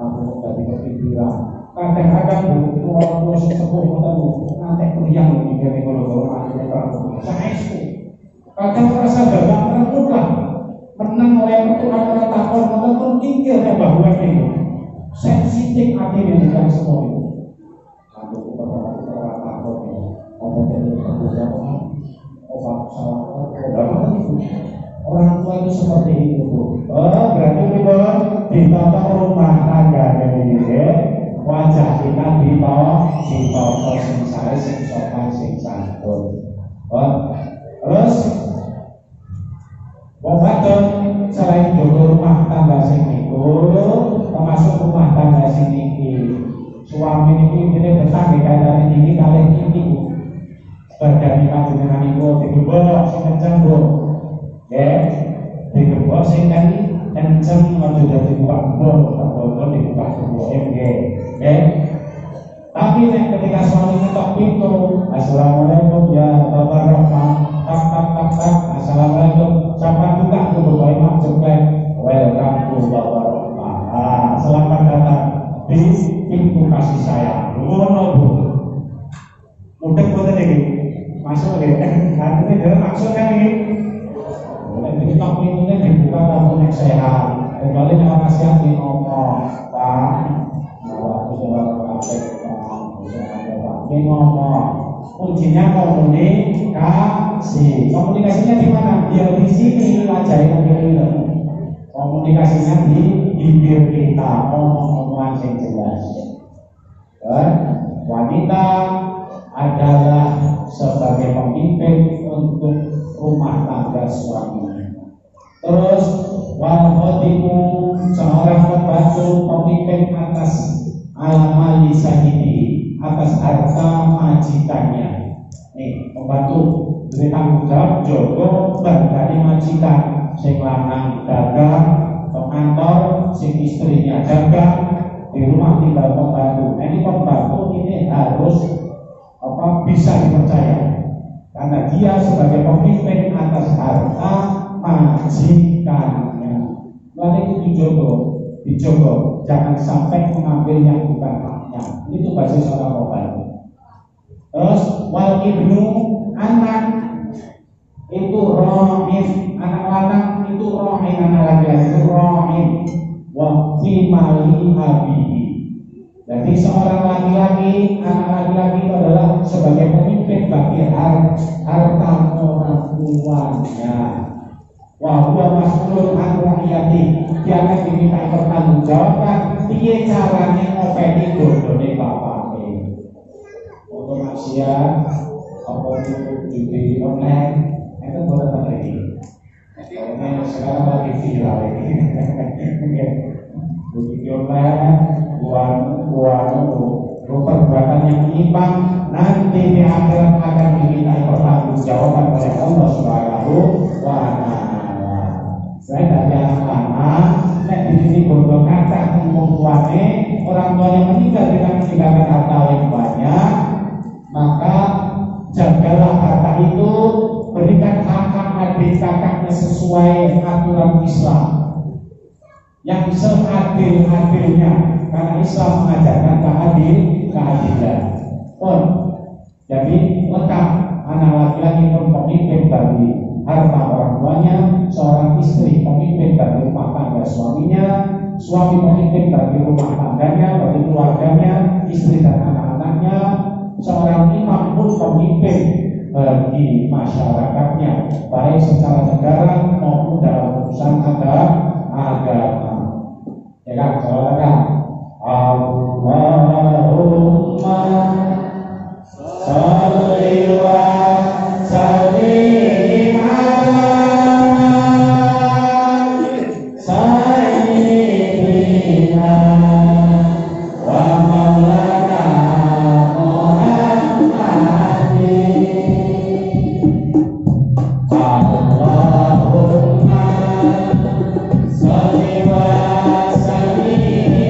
aku tadi kepikiran. Kadang-kadang bu orang tua sepuh tahu nanti kuliah mikir kalau akhirnya kalau saya kadang merasa gagal terbuka. Menang oleh itu orang takut ataupun tinggal bahwa itu sensitif akhirnya dengan semua itu. Aku orang takut ya, orang jadi terbuka obat salah orang tua itu seperti itu. Berarti kita ditata rumah tangga dari ini wajah kita ditata sing sare sing sopan sing santun. Terus wadon selain jodoh rumah tangga sing niku termasuk rumah tangga sing niki suami niki dene betah kandhane iki kalih iki badani panjenengan niku digembok sing kenceng Bu nggih digembok sing kenceng aja dadi buak-buak dibuka semua nggih tapi nek ketika suami ngetok pintu assalamualaikum ya Bapak Rahman tak assalamualaikum siapa buka tuh Bapak Imam ceklek welcome to Bapak Rahman selamat datang di pintu kasih sayang ngono Bu mudah boten iki masuk nggih artine dhewe maksud kan iki nek pintu pintune dibuka tamu nek sehat kembali nek nasihat ngomong Pak bahwa usaha kabeh ini ngomong kuncinya komunikasinya di mana? Biar di sini wajahnya kita komunikasinya di bibir kita ngomong-ngomongan yang jelas. Wanita adalah sebagai pemimpin untuk rumah tangga suaminya. Terus wal-khatibu seorang pembantu pemimpin atas alam lisan ini atas harta majikannya. Nih pembantu beri tanggung jawab jogo dari majikan sing lanang dagang ke kantor sing istrinya dagang di rumah tinggal pembantu. Nah, ini pembantu ini harus bisa dipercaya karena dia sebagai pemimpin atas harta majikannya. Lalu itu dijogo jangan sampai mengambil yang bukan haknya. Itu basis seorang pembantu. Terus wal ibnu anak itu rohim, anak lanang itu rohim, anak laki-laki itu rohim wa fi mali abihi. Jadi seorang laki-laki, anak laki-laki itu adalah sebagai pemimpin bagi harta orang tuanya. Wa huwa mas'ulun an rakyati. Dia akan diminta pertanggungjawaban piye carane ngopeni bondone bapake. Untuk maksiat apa itu judi online itu boleh terjadi. Ini sekarang lagi viral ini. Judi online perbuatan yang menyimpang nanti di akhirat akan diminta pertanggungjawaban oleh Allah Subhanahu wa Ta'ala. Saya dari anak-anak, nek di sini bodoh kata ngomong tuane, orang tua yang meninggal dengan meninggalkan harta yang banyak, maka jagalah harta itu, berikan hak-hak adik kakaknya sesuai aturan Islam. yang seadil-adilnya, karena Islam mengajarkan keadilan. Jadi lengkap, anak laki-laki pun pemimpin bagi harta orang tuanya, seorang istri pemimpin bagi rumah tangga suaminya, suami pemimpin bagi rumah tangganya, bagi keluarganya, istri dan anak-anaknya, seorang imam pun pemimpin bagi masyarakatnya, baik secara negara maupun dalam urusan agama. Ya kan, saudara? Allahumma sholli wa sallim ala sayyidina wa maulana Muhammadin. Allahumma sholli wa sallim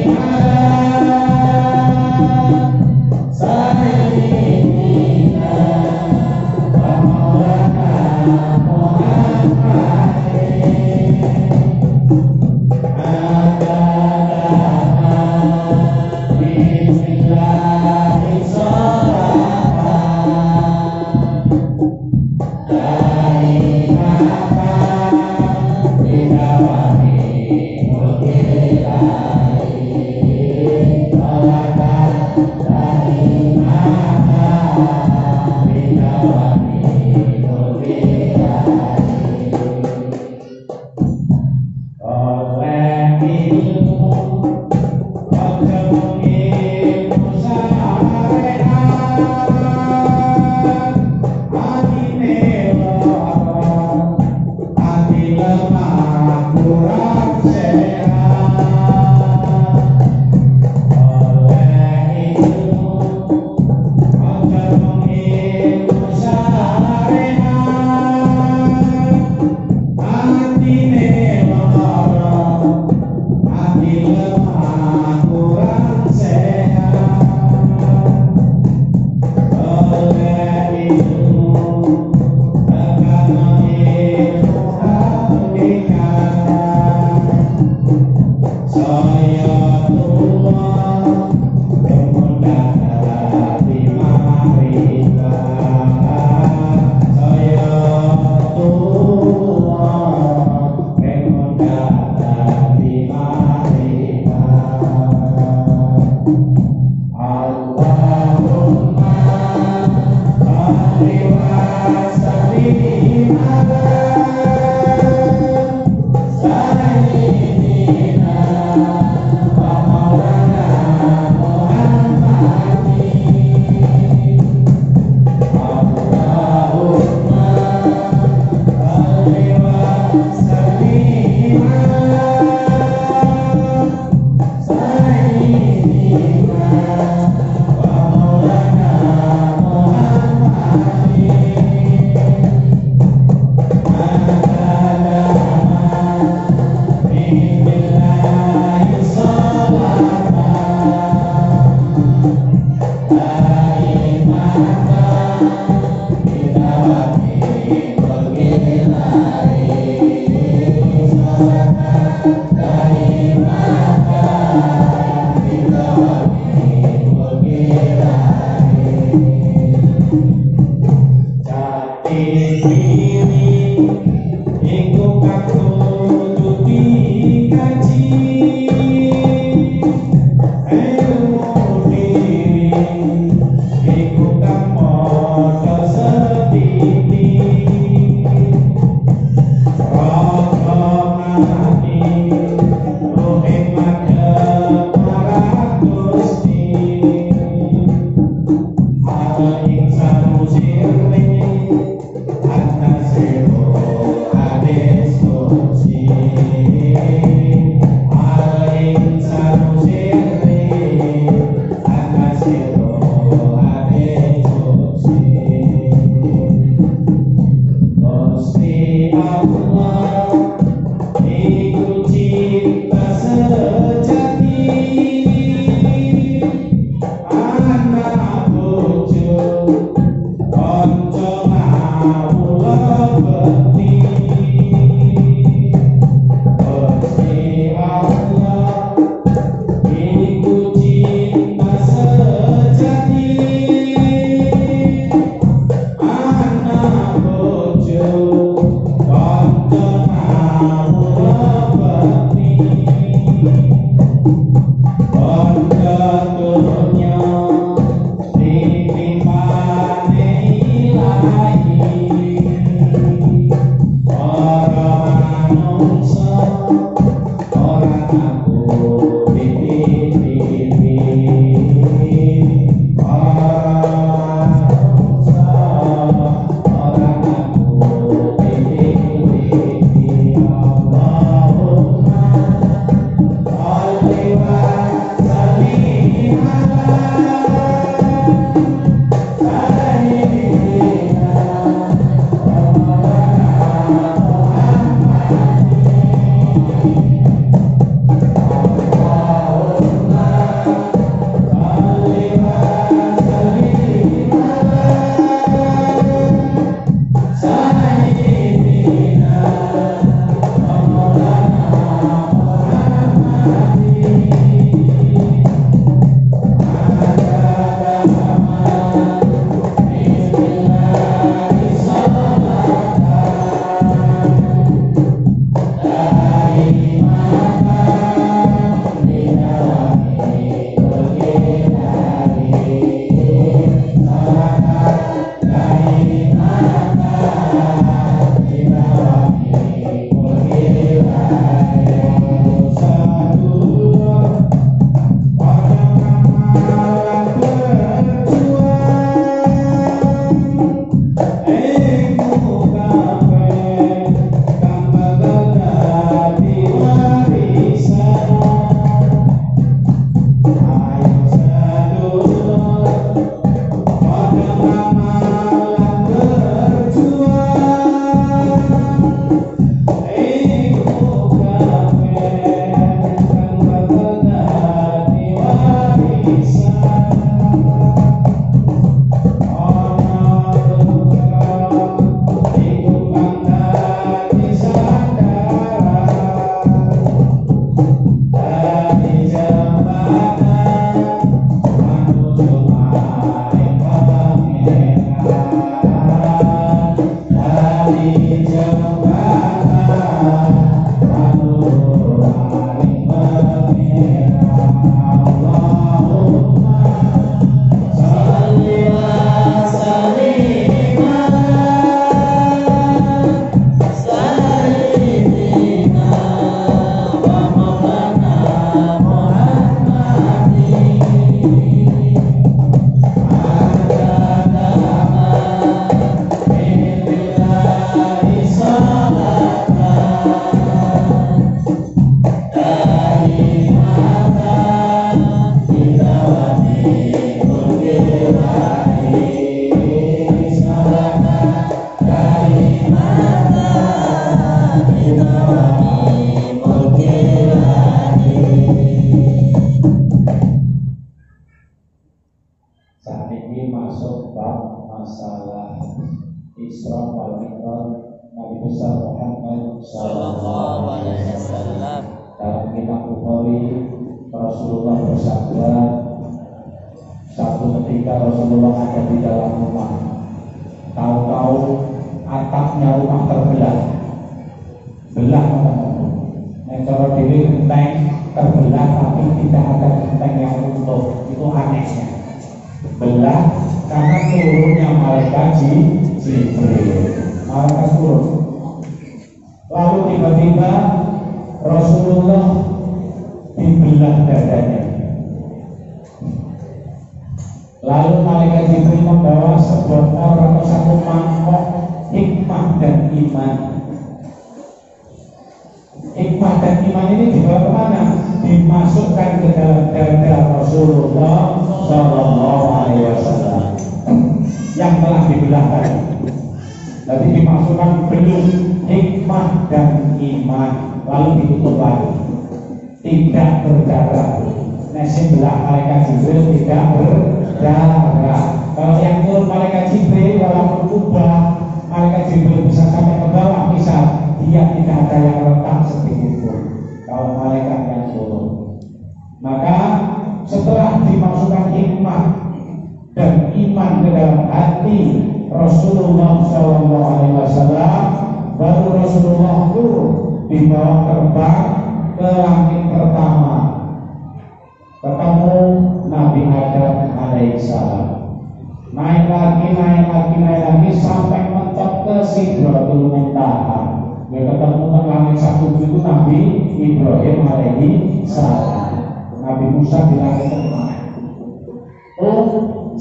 lagi sampai mentok ke Sidratul Muntaha. Ya ketemu dengan langit satu itu Nabi Ibrahim alaihi salam. Nabi Musa di langit tengah.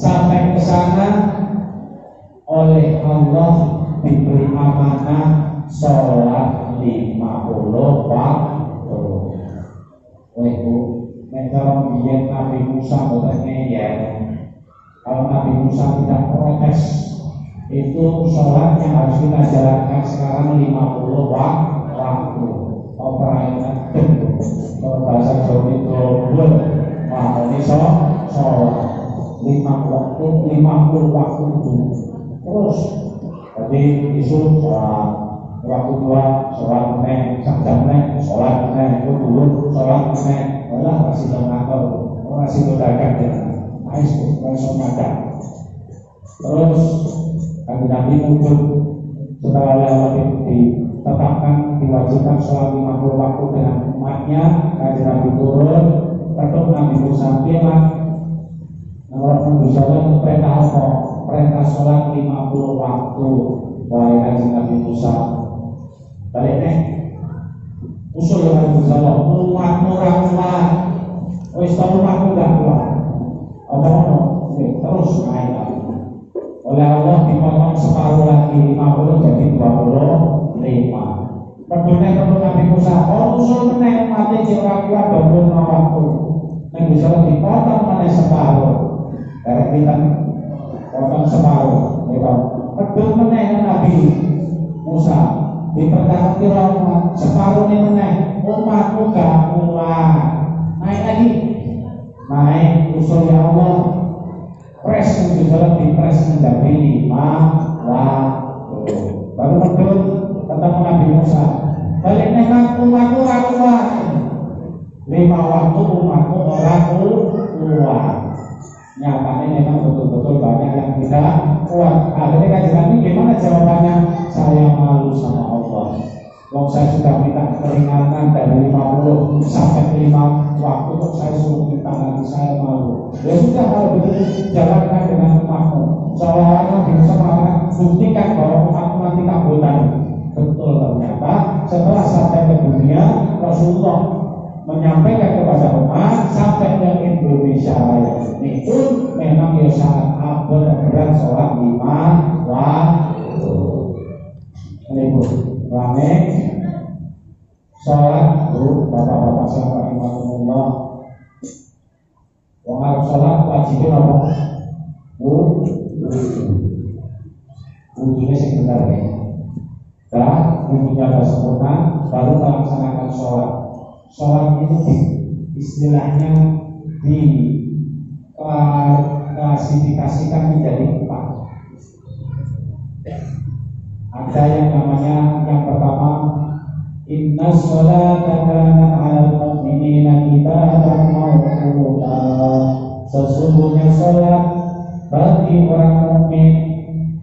Sampai ke sana oleh Allah diberi amanah sholat 50 waktu. Bu, kalau biar Nabi Musa bertanya ya, kalau Nabi Musa tidak protes, itu sholat yang harus kita jalankan sekarang 50 waktu. Operasinya kalau bahasa Jawa itu global, ini sholat 50 waktu itu. Terus jadi isu sholat waktu dua sholat meneh, sakjam meneh sholat meneh, itu dulu sholat meneh, malah masih mengatur, masih berdagang dengan masih mengatur. Terus Nabi muncul setelah Allah ditetapkan diwajibkan sholat 50 waktu dengan umatnya. Nabi turun, tetap Nabi Musa bilang, Nabi Musa perintah apa? Perintah sholat 50 waktu. Wahai Nabi Musa, baliknya usul Nabi Musa, umatmu kuat, wis umatmu gak kuat. Terus naik lagi. Oleh Allah dipotong separuh lagi 50 jadi 25. Kemudian Nabi Musa, usul meneh mati jika kuat 25 waktu. Nabi Musa dipotong meneh separuh. Dari kita potong separuh. Kedua meneh Nabi Musa diperintahkan umat separuh ini meneh umatmu gak kuat. Naik lagi. Naik usul ya Allah. Pres menjual di pres menjadi 5 waktu. Baru betul ketemu Nabi Musa. Balik memang umatku kuat. 5 waktu umatku orang kuat. Nyatanya memang betul-betul banyak yang tidak kuat. Akhirnya kajian Nabi gimana jawabannya? Saya malu sama Allah. Kalau saya sudah minta keringanan dari 50 sampai 5 waktu, kok saya suruh minta lagi, saya malu. Ya sudah, kalau begitu jalankan dengan umatmu. Seolah-olah bisa buktikan bahwa umatmu nanti kabulkan. Betul ternyata setelah sampai ke dunia, Rasulullah menyampaikan kepada umat sampai ke Indonesia ini pun memang ya sangat berat sholat 5 waktu. Ini rame sholat bapak-bapak sahabat imamullah. Wong arep sholat wajibnya apa? Wudunya sing benar ya. Dan wudunya sudah sempurna, baru melaksanakan sholat. Sholat itu istilahnya diklasifikasikan menjadi 4. Ada yang namanya yang pertama, inna sholata kanat 'alal mu'minina kitaban mawquta. Sesungguhnya sholat bagi orang mukmin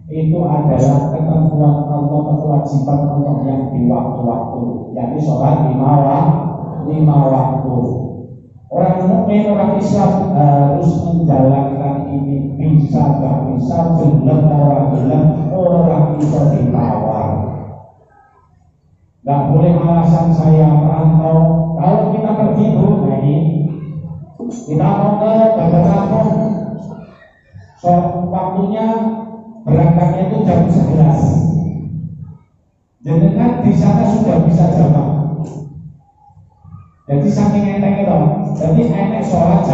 itu adalah ketentuan Allah, kewajiban untuk yang di waktu-waktu, yakni sholat 5 waktu. Orang mukmin, orang Islam harus menjalankan ini, bisa gak bisa, belum orang bisa ditawar. Gak boleh alasan saya merantau. Kalau kita pergi ini, kita mau ke Bandar Lampung, so waktunya berangkatnya itu jam 11. Jenengan di sana sudah bisa jamaah. Jadi saking enteng itu, jadi enek sholat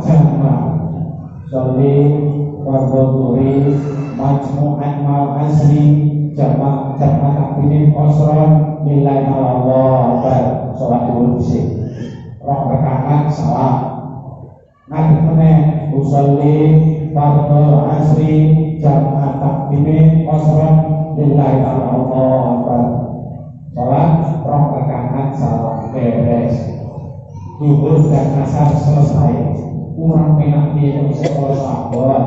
jamaah. Sholli fardhu dhuhri majmu'an mal asri jamaah takbirin qasran lillahi Allah akbar. Sholat dulu disik roh rakaat salam ngadeg meneh usolli fardhu asri jamaah takbirin qasran lillahi Allah akbar. Sholat roh rakaat salam beres. Duhur dan asar selesai, kurang enak dia sekolah sahabat.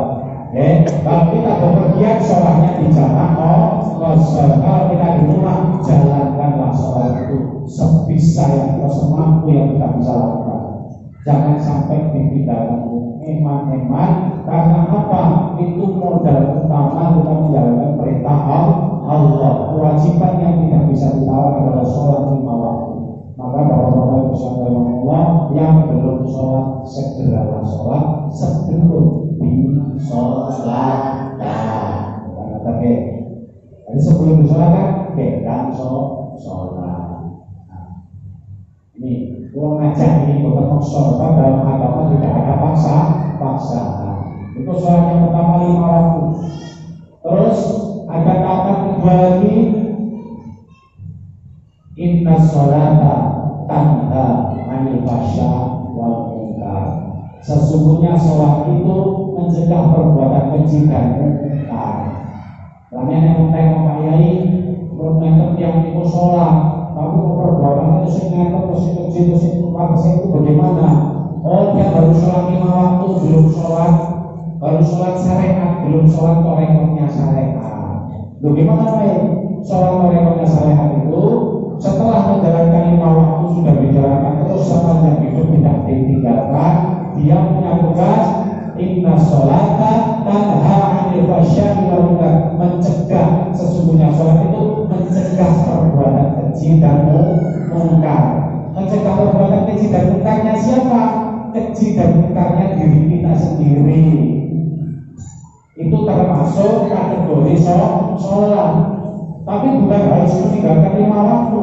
Kalau kita bepergian sholatnya di jamaah, kalau kita di rumah jalankanlah sholat itu sebisa yang kita semampu yang kita bisa lakukan. Jangan sampai ditinggalkan eman-eman. Karena apa? Itu modal utama kita menjalankan perintah Allah. Kewajiban yang tidak bisa ditawar adalah sholat 5 waktu. Maka bapak-bapak ibu sekalian Allah yang belum sholat segeralah sholat sebelum disolatkan. Kata jadi sebelum disolatkan kan sholat. Ini kalau ngajak ini bukan sholat dalam agama tidak ada paksaan. Itu sholat yang pertama 5 waktu. Terus ada kata kedua lagi, inna sholata tanha 'anil fahsya wal munkar. Sesungguhnya sholat itu mencegah perbuatan keji dan munkar. Karena yang tengok kiai, menurut yang itu sholat, tapi perbuatan itu sehingga terus keji terus itu bagaimana? Oh, dia baru sholat 5 waktu belum sholat, baru sholat syariat belum sholat koreknya syariat. Bagaimana baik? Sholat koreknya syariat itu setelah menjalankan 5 waktu sudah dijalankan terus sepanjang hidup tidak ditinggalkan. Dia punya tugas inna sholata tanha 'anil fahsya'i wal munkar, mencegah. Sesungguhnya sholat itu mencegah perbuatan keji dan munkar. Mencegah perbuatan keji dan munkarnya siapa? Keji dan munkarnya diri kita sendiri. Itu termasuk kategori sholat. Tapi bukan harus meninggalkan 5 waktu.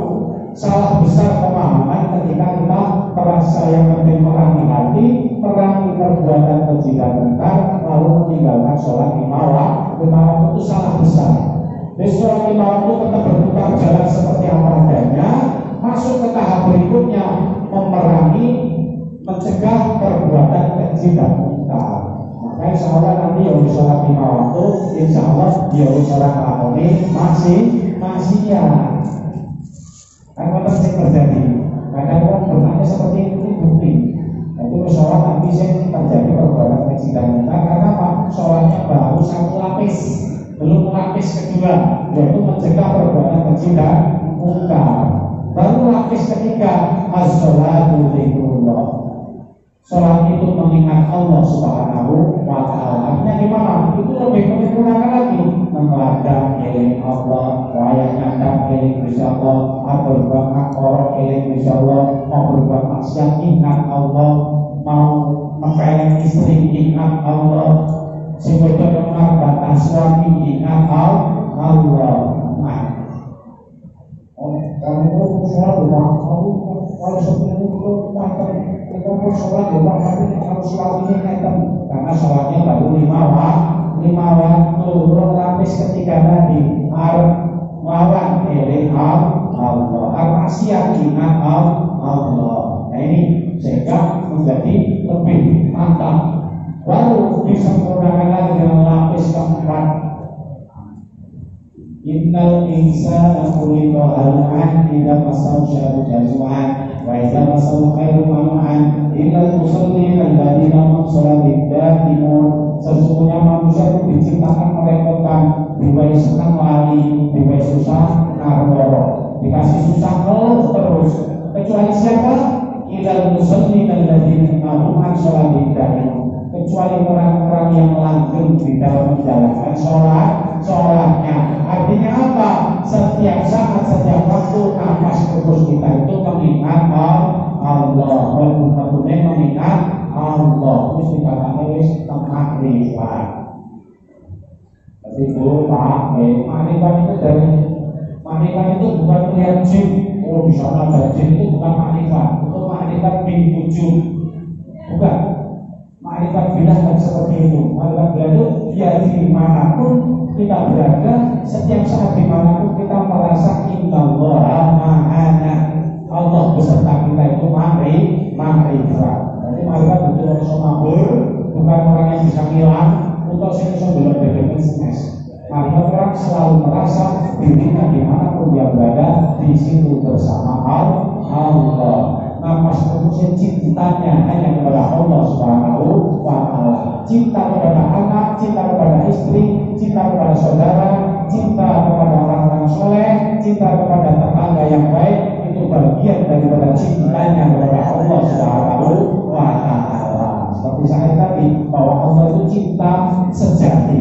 Salah besar pemahaman ketika kita merasa yang penting merangi hati, merangi perbuatan keji dan munkar, lalu meninggalkan sholat 5 waktu itu salah besar. Di sholat 5 waktu tetap berputar jalan seperti apa adanya, masuk ke tahap berikutnya memerangi, mencegah perbuatan keji dan munkar. Maka insya Allah nanti yang sholat 5 waktu, insya Allah yang sholat lakoni masih ya. Karena apa yang terjadi? Kadang orang bertanya seperti itu bukti. Jadi sholat nanti saya terjadi perbuatan keji dan munkar. Karena apa? Sholatnya baru 1 lapis, belum lapis kedua, yaitu mencegah perbuatan keji dan munkar. Baru lapis ketiga, as-sholatu lillahi. Sholat itu mengingat Allah Subhanahu wa Ta'ala. Artinya gimana? Itu lebih menyempurnakan lagi. Mengadang eling Allah, wayang nyandang eling Gusti Allah, berbuat makrok eling Gusti Allah, mau berbuat maksiat ingat Allah, mau mempeleng istri ingat Allah, sing wedok dengar bantah suami ingat Allah. Nah, kalau sholat kalau seperti itu kita pun sholat rumah tapi kalau sholat ini ngeten karena sholatnya baru 5 waktu. Belum lapis ketiga tadi mawan eling Allah, maksiat ingat Allah. Nah ini sehingga menjadi lebih mantap. Baru disempurnakan lagi dengan lapis keempat. Innal insana khuliqa halu'an idza massahu syarru jazu'an wa idza massahu khairu manu'an illal musallin alladziina hum sholatihim da'imun. Sesungguhnya manusia itu diciptakan merepotkan, diwai senang lali, diwai susah ngarworo, dikasih susah terus. Kecuali siapa? Illal musallin alladziina hum sholatihim da'imun. Kecuali orang-orang yang langgeng di dalam menjalankan sholatnya. Artinya apa? Setiap saat, setiap waktu nafas terus kita itu mengingat Allah. Walaupun mengingat Allah, terus dikatakan wis makrifat. Tapi itu Pak, makrifat itu dari makrifat itu bukan melihat jin. Oh di sana ada jin, itu bukan makrifat. Itu makrifat bin wujud. Bukan. Makrifat bilah kan seperti itu. Makrifat bilah itu ya dimanapun kita berada, setiap saat dimanapun kita merasa innallaha ma'ana. Allah beserta kita itu makrifat. Jadi makrifat itu orang somabur, bukan orang yang bisa ngilang untuk sesuatu belum bisnis. Makrifat orang selalu merasa dirinya dimanapun dia berada di situ bersama Allah. Nafas terusnya cintanya hanya kepada Allah Subhanahu wa Ta'ala. Cinta kepada anak, cinta kepada istri, cinta kepada saudara, cinta kepada orang-orang soleh, cinta kepada tetangga yang baik, itu bagian daripada cintanya kepada Allah Subhanahu wa cinta sejati.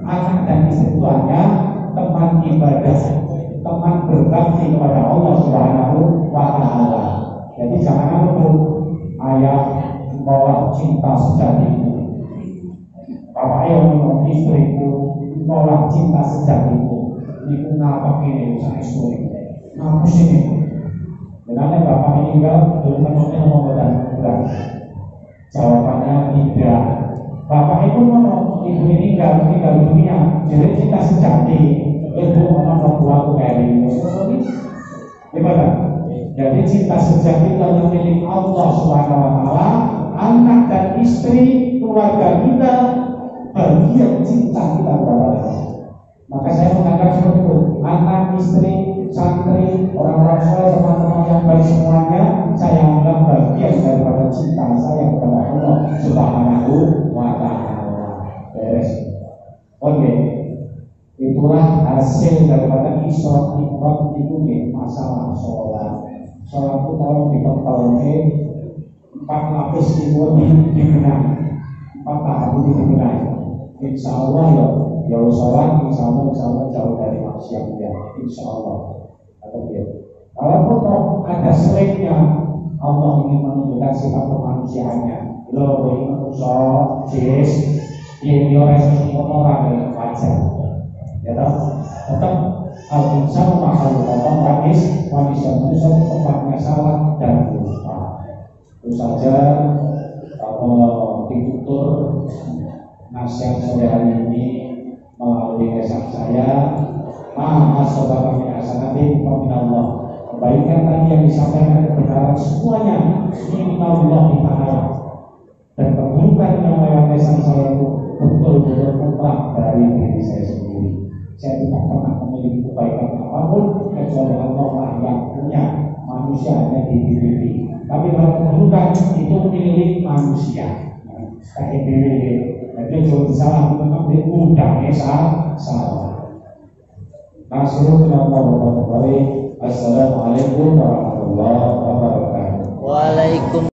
Anak dan istri itu hanya teman ibadah, teman berbakti kepada Allah Subhanahu wa Ta'ala. Jadi jangan lupa ayat nolak cinta sejatimu, bapak yang menolak istriku nolak cinta sejatimu. Ini kenapa ini saya istri? Ngapus ini. Kenapa bapak meninggal dulu menolak dan berat? Jawabannya tidak. Bapak itu menolak ibu meninggal dunia. Jadi cinta sejati itu menolak dua kayak ini. Gimana? Jadi cinta sejati adalah milik Allah Subhanahu wa Ta'ala. Anak dan istri, keluarga kita, bagian cinta kita kepada Allah. Maka saya menganggap seperti itu. Anak, istri, santri, orang-orang soleh, teman-teman yang baik semuanya, saya anggap bagian daripada cinta saya kepada Allah Subhanahu wa Ta'ala. Beres. Oke. Itulah hasil daripada Isra Mi'raj itu masalah sholat. Sholat itu kalau diketahui 4 lapis dibenahi, 4 tahap itu dibenahi. Insya Allah ya sholat, insya Allah jauh dari maksiat ya, insya Allah. Atau ya. Kalaupun ada seleknya, Allah ingin menunjukkan sifat kemanusiaannya. Lo ingin menusuk, jis, ini orang orang yang wajar. Ya tetap al-insan makhluk Allah manusia tempatnya salah dan lupa. Itu saja kalau ditutur nasihat sore hari ini melalui kesan saya. Sobat kami asanatin Allah. Kebaikan tadi yang disampaikan kebenaran semuanya minallah ta'ala. Dan keburukan yang lewat kesan saya itu betul-betul mutlak dari diri saya sendiri. Saya tidak pernah memiliki kebaikan apapun kecuali Allah yang punya, manusia hanya diri. Tapi kalau keburukan itu milik manusia. Kayak diri. Jadi kalau salah memang dia mudahnya salah. Assalamualaikum warahmatullahi wabarakatuh.